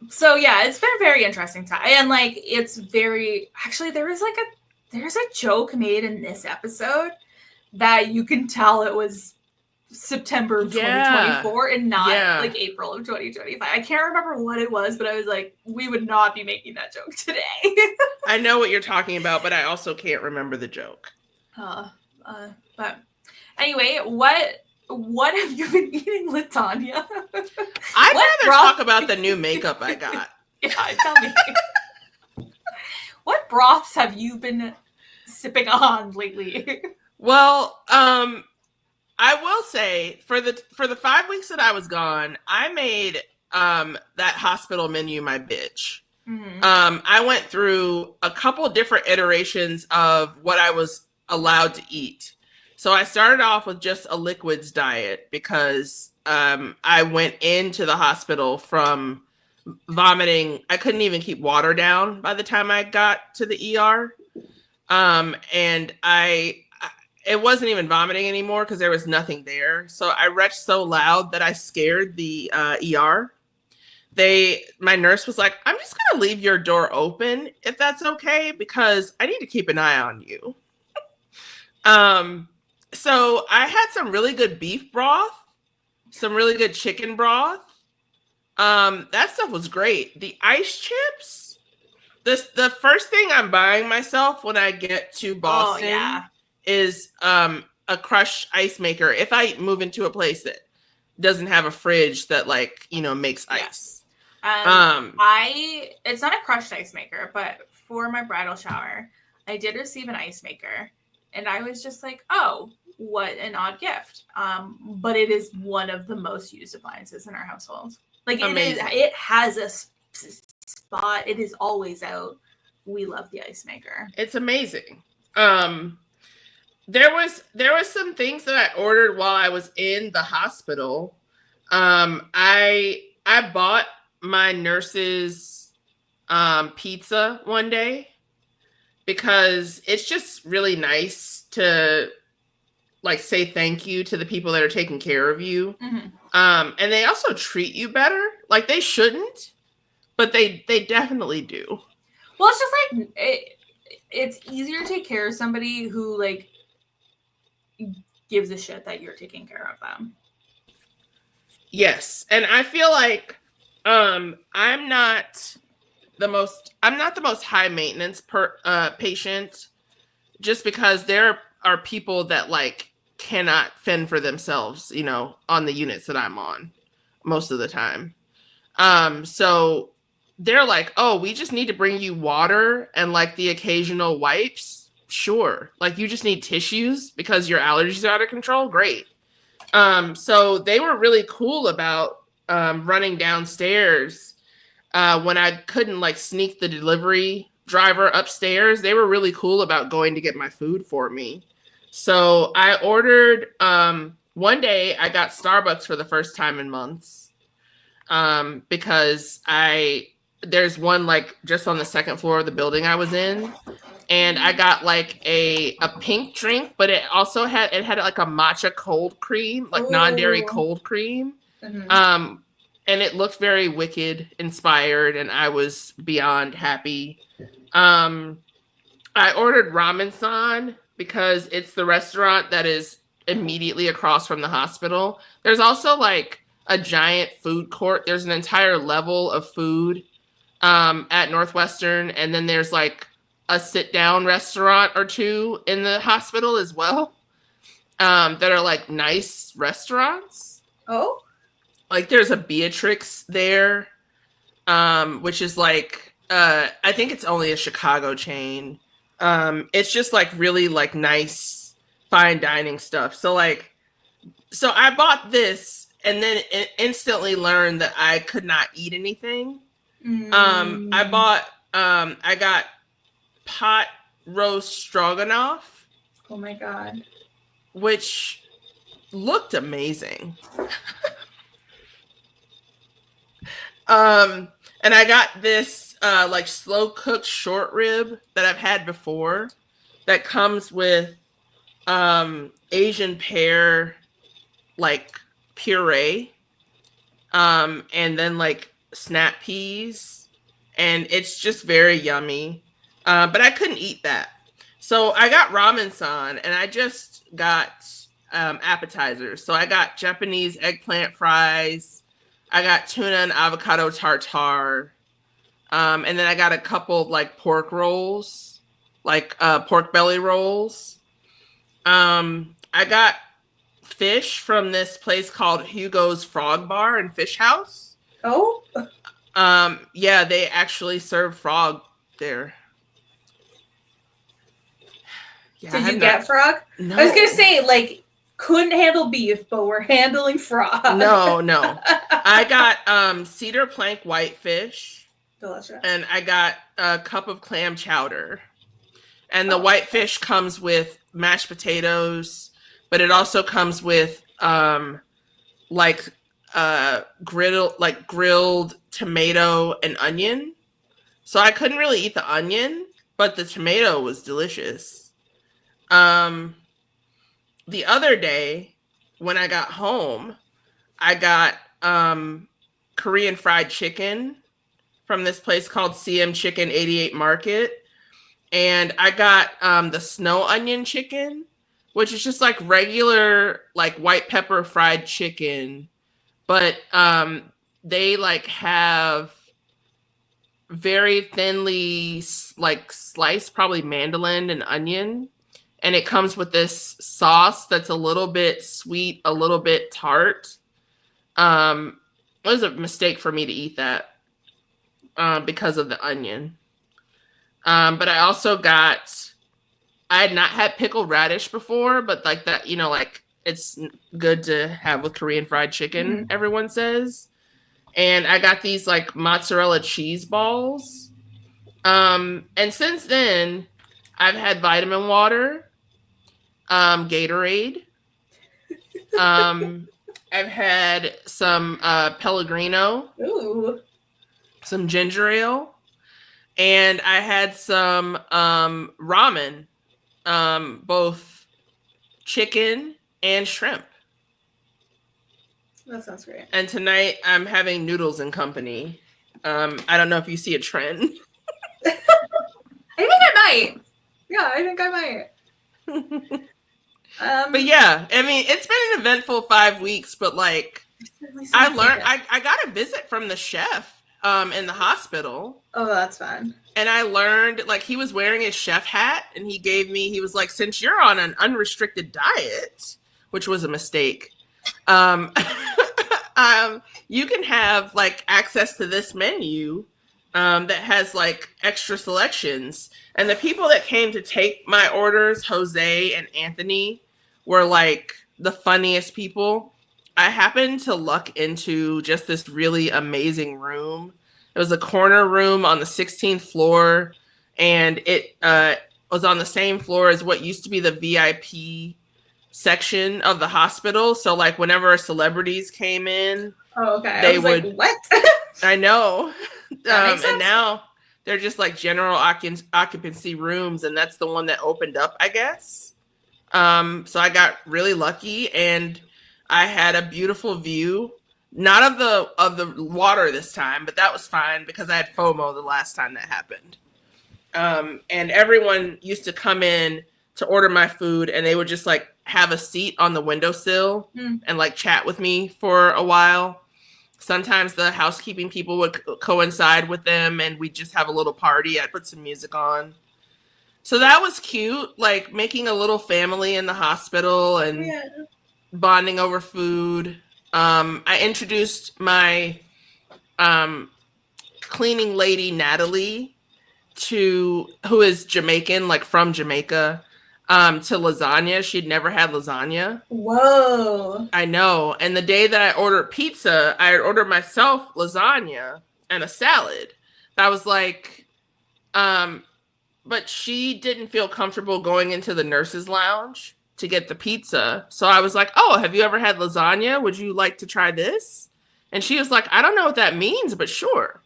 So yeah, it's been a very interesting time. And like, it's very, actually there's a joke made in this episode that you can tell it was September of 2024 and not like April of 2025. I can't remember what it was, but I was like, we would not be making that joke today. I know what you're talking about, but I also can't remember the joke. But anyway, what have you been eating, LaTonya? I'd rather talk about the new makeup I got. Yeah, tell me. What broths have you been sipping on lately? Well, I will say for the 5 weeks that I was gone, I made that hospital menu my bitch. I went through a couple different iterations of what I was allowed to eat. So I started off with just a liquids diet because I went into the hospital from vomiting. I couldn't even keep water down by the time I got to the ER. And it wasn't even vomiting anymore because there was nothing there. So I retched so loud that I scared the ER. My nurse was like, I'm just gonna leave your door open if that's okay, because I need to keep an eye on you. So I had some really good beef broth, some really good chicken broth. That stuff was great. The ice chips, the first thing I'm buying myself when I get to Boston is a crushed ice maker. If I move into a place that doesn't have a fridge that makes ice. It's not a crushed ice maker, but for my bridal shower, I did receive an ice maker, and I was just like, oh, what an odd gift. But it is one of the most used appliances in our household. Like, it has a spot. It is always out. We love the ice maker. It's amazing. There was some things that I ordered while I was in the hospital. I bought my nurse's pizza one day because it's just really nice to say thank you to the people that are taking care of you. And they also treat you better. Like, they shouldn't, but they definitely do. Well, it's just it's easier to take care of somebody who gives a shit that you're taking care of them. Yes. And I feel like I'm not the most high maintenance patient, just because there are people that cannot fend for themselves, on the units that I'm on most of the time. So they're like, oh, we just need to bring you water and the occasional wipes. Sure. You just need tissues because your allergies are out of control. Great. So they were really cool about running downstairs when I couldn't sneak the delivery driver upstairs. They were really cool about going to get my food for me. So I ordered, one day I got Starbucks for the first time in months, because there's one just on the second floor of the building I was in, and I got a pink drink, but it also had a matcha cold cream, non-dairy cold cream. And it looked very Wicked inspired, and I was beyond happy. I ordered ramen-san because it's the restaurant that is immediately across from the hospital. There's also a giant food court. There's an entire level of food at Northwestern, and then there's a sit-down restaurant or two in the hospital as well, that are nice restaurants. Oh, there's a Beatrix there, which is I think it's only a Chicago chain. It's just really nice fine dining stuff. So so I bought this and then instantly learned that I could not eat anything. I got pot roast stroganoff. Oh my God. Which looked amazing. And I got this slow cooked short rib that I've had before that comes with Asian pear puree, and then snap peas, and it's just very yummy. But I couldn't eat that. So I got ramen-san, and I just got appetizers. So I got Japanese eggplant fries, I got tuna and avocado tartare, and then I got a couple of pork rolls, pork belly rolls. I got fish from this place called Hugo's Frog Bar and Fish House. Oh? Yeah, they actually serve frog there. Yeah, did you get frog? No. I was gonna say, couldn't handle beef, but we're handling frog. No. I got cedar plank whitefish. Delicious. And I got a cup of clam chowder. And the whitefish comes with mashed potatoes, but it also comes with grilled tomato and onion. So I couldn't really eat the onion, but the tomato was delicious. The other day when I got home, I got Korean fried chicken from this place called CM Chicken 88 Market. And I got the snow onion chicken, which is just like regular like white pepper fried chicken, but they like have very thinly like sliced probably mandolin and onion, and it comes with this sauce that's a little bit sweet, a little bit tart. It was a mistake for me to eat that because of the onion. But I also I had not had pickled radish before, but like that, like it's good to have with Korean fried chicken, everyone says. And I got these like mozzarella cheese balls. And since then, I've had vitamin water, Gatorade. I've had some Pellegrino. Ooh. Some ginger ale. And I had some ramen, both chicken and shrimp. That sounds great. And tonight I'm having noodles and company. I don't know if you see a trend. I think I might. Yeah, I think I might. But yeah, I mean, it's been an eventful 5 weeks, but like I learned, I got a visit from the chef in the hospital. Oh, that's fun. And I learned, like, he was wearing his chef hat, and he was like, since you're on an unrestricted diet, which was a mistake, you can have, like, access to this menu that has, like, extra selections. And the people that came to take my orders, Jose and Anthony, were, like, the funniest people. I happened to luck into just this really amazing room. It was a corner room on the 16th floor, and it was on the same floor as what used to be the VIP section of the hospital. So, like, whenever celebrities came in, they would. Like, what? I know. That makes sense. And now they're just like general occupancy rooms, and that's the one that opened up, I guess. So I got really lucky, and I had a beautiful view. Not of the water this time, but that was fine because I had FOMO the last time that happened. And everyone used to come in to order my food, and they would just like have a seat on the windowsill and like chat with me for a while. Sometimes the housekeeping people would coincide with them, and we'd just have a little party. I'd put some music on. So that was cute, like making a little family in the hospital and bonding over food. I introduced my cleaning lady, Natalie, who is Jamaican, like from Jamaica, to lasagna. She'd never had lasagna. Whoa. I know. And the day that I ordered pizza, I ordered myself lasagna and a salad. I was like, but she didn't feel comfortable going into the nurse's lounge to get the pizza. So I was like, oh, have you ever had lasagna? Would you like to try this? And she was like, I don't know what that means, but sure.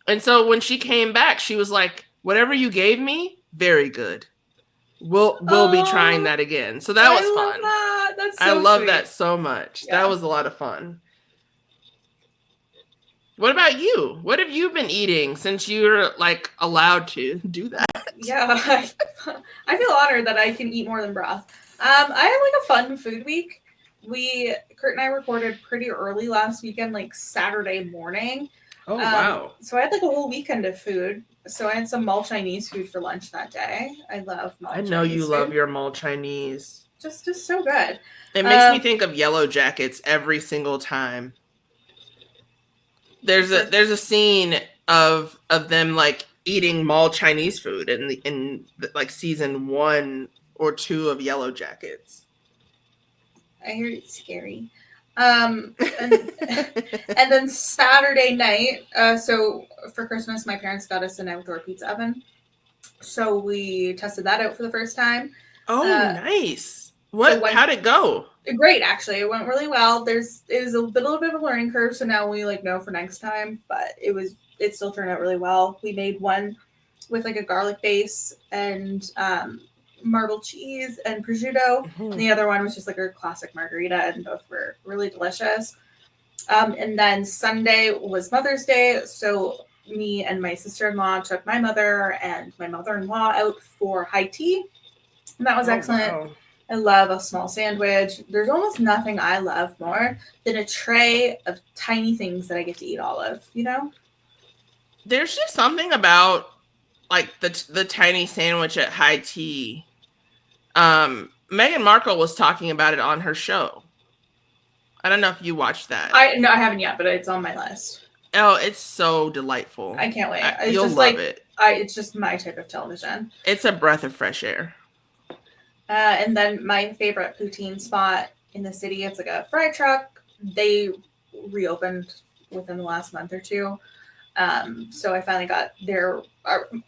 And so when she came back, she was like, whatever you gave me, very good. We'll be trying that again. So that was fun. That. That's so I love sweet. that so much. Yeah. That was a lot of fun. What about you? What have you been eating since you're like allowed to do that? Yeah, I feel honored that I can eat more than broth. I had like a fun food week. Kurt and I recorded pretty early last weekend, like Saturday morning. Oh, wow. So I had like a whole weekend of food. So I had some mall Chinese food for lunch that day. I love mall Chinese food. I know you love your mall Chinese. Just so good. It makes me think of Yellow Jackets every single time. There's a scene of them like eating mall Chinese food in like season 1 or 2 of Yellow Jackets. I hear it's scary. And then Saturday night, so for Christmas, my parents got us an outdoor pizza oven. So we tested that out for the first time. Oh, nice. How'd it go? Great, actually. It went really well. It was a little bit of a learning curve, so now we know for next time, but it still turned out really well. We made one with like a garlic base and marbled cheese and prosciutto. Mm-hmm. And the other one was just like a classic margarita, and both were really delicious. And then Sunday was Mother's Day, so me and my sister-in-law took my mother and my mother-in-law out for high tea, and that was excellent. Wow. I love a small sandwich. There's almost nothing I love more than a tray of tiny things that I get to eat all of, you know? There's just something about like the tiny sandwich at high tea. Meghan Markle was talking about it on her show. I don't know if you watched that. I haven't yet, but it's on my list. Oh, it's so delightful. I can't wait. You'll just love it. It's just my type of television. It's a breath of fresh air. And then my favorite poutine spot in the city, it's like a fry truck. They reopened within the last month or two. So I finally got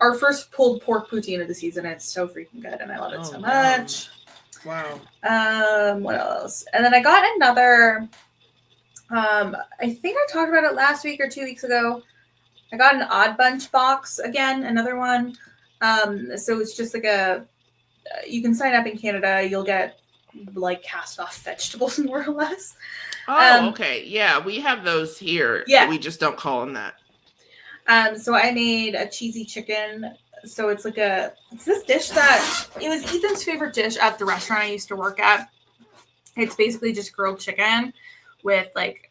our first pulled pork poutine of the season. It's so freaking good, and I love it so much. Wow. What else? And then I got another. I think I talked about it last week or 2 weeks ago. I got an Odd Bunch box again, another one. So it's just like you can sign up in Canada. You'll get like cast off vegetables more or less. Oh, okay. Yeah, we have those here. Yeah. We just don't call them that. So I made a cheesy chicken. So it's this dish that it was Ethan's favorite dish at the restaurant I used to work at. It's basically just grilled chicken with like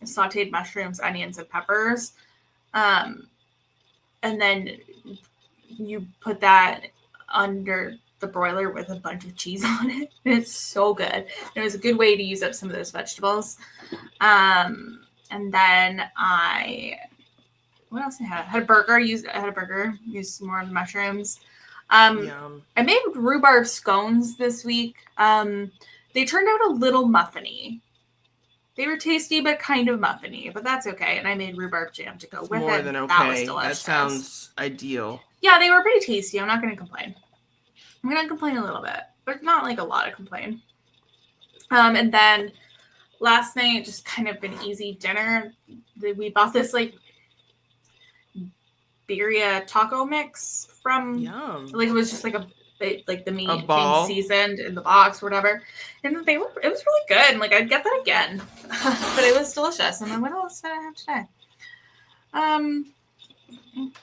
sauteed mushrooms, onions, and peppers. And then you put that under the broiler with a bunch of cheese on it. It's so good. It was a good way to use up some of those vegetables. And then what else I had? I had a burger. Used some more of the mushrooms. Yum. I made rhubarb scones this week. They turned out a little muffiny. They were tasty, but kind of muffiny, but that's okay. And I made rhubarb jam to go with more it. Than okay. That was delicious. That sounds ideal. Yeah, they were pretty tasty. I'm not going to complain. I'm going to complain a little bit, but not like a lot of complain. And then last night, just kind of an easy dinner. We bought this like birria taco mix from, Yum. Like it was just like the meat came seasoned in the box or whatever. And it was really good. And like, I'd get that again, but it was delicious. And then what else did I have today?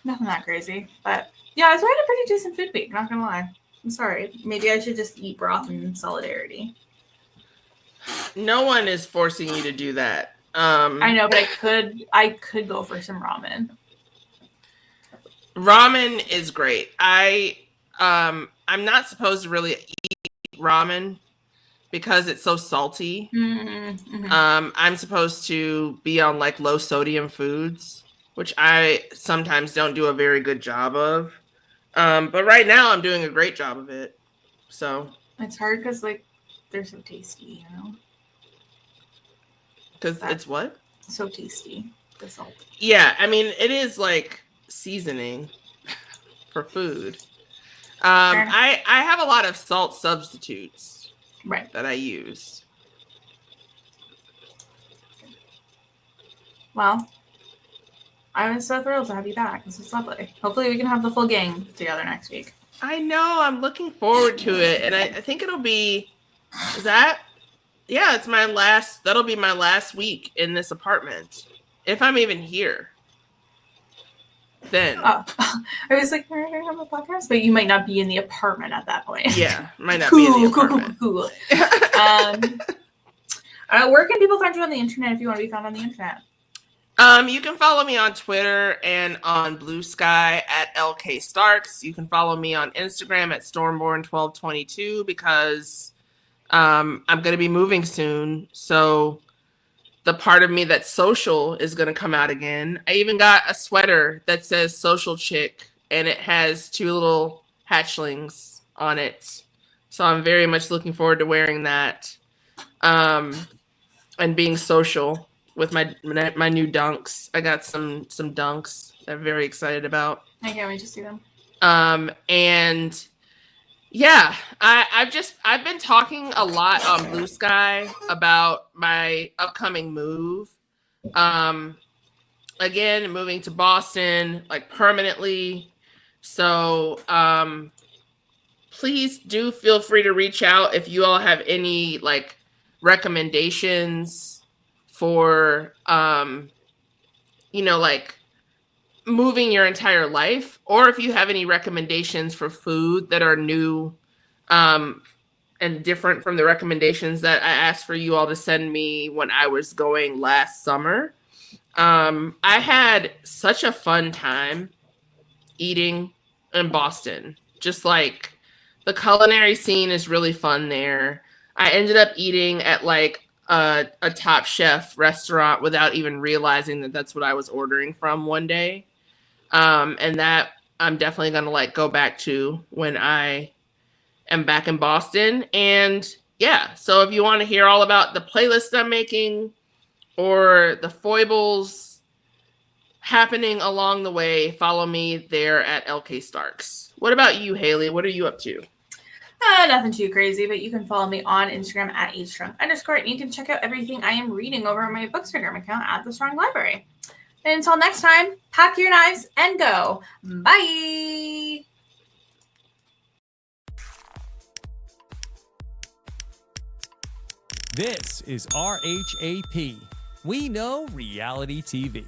Nothing that crazy, but yeah, I had a pretty decent food week. Not gonna lie. I'm sorry. Maybe I should just eat broth in solidarity. No one is forcing you to do that. I know, but I could go for some ramen. Ramen is great. I'm not supposed to really eat ramen because it's so salty. Mm-hmm. I'm supposed to be on like low sodium foods, which I sometimes don't do a very good job of. But right now I'm doing a great job of it. So it's hard because like they're so tasty, you know. Because it's what? So tasty. The salt. Yeah, I mean it is like seasoning for food. I have a lot of salt substitutes, right, that I use. Well, I was so thrilled to have you back. This was lovely. Hopefully we can have the full gang together next week. I know. I'm looking forward to it. And I think it'll be... Yeah, that'll be my last week in this apartment. If I'm even here. Then. I was like, we're going to have a podcast? But you might not be in the apartment at that point. Yeah, might not be in the apartment. Cool. Where can people find you on the internet if you want to be found on the internet? You can follow me on Twitter and on Blue Sky at LK Starks. You can follow me on Instagram at Stormborn1222 because I'm going to be moving soon. So the part of me that's social is going to come out again. I even got a sweater that says social chick and it has 2 little hatchlings on it. So I'm very much looking forward to wearing that. and being social with my new dunks. I got some dunks that I'm very excited about. I can't wait to see them. And yeah, I've been talking a lot on Blue Sky about my upcoming move. Again, moving to Boston, like permanently. So please do feel free to reach out if you all have any like recommendations for like moving your entire life, or if you have any recommendations for food that are new and different from the recommendations that I asked for you all to send me when I was going last summer. I had such a fun time eating in Boston. Just like the culinary scene is really fun there. I ended up eating at like a Top Chef restaurant without even realizing that that's what I was ordering from one day. And that I'm definitely going to like go back to when I am back in Boston. And yeah, so if you want to hear all about the playlist I'm making or the foibles happening along the way, follow me there at LK Starks. What about you, Haley? What are you up to? Nothing too crazy, but you can follow me on Instagram at @strong_, and you can check out everything I am reading over on my Bookstagram account at the Strong Library. And until next time, pack your knives and go. Bye! This is RHAP. We know reality TV.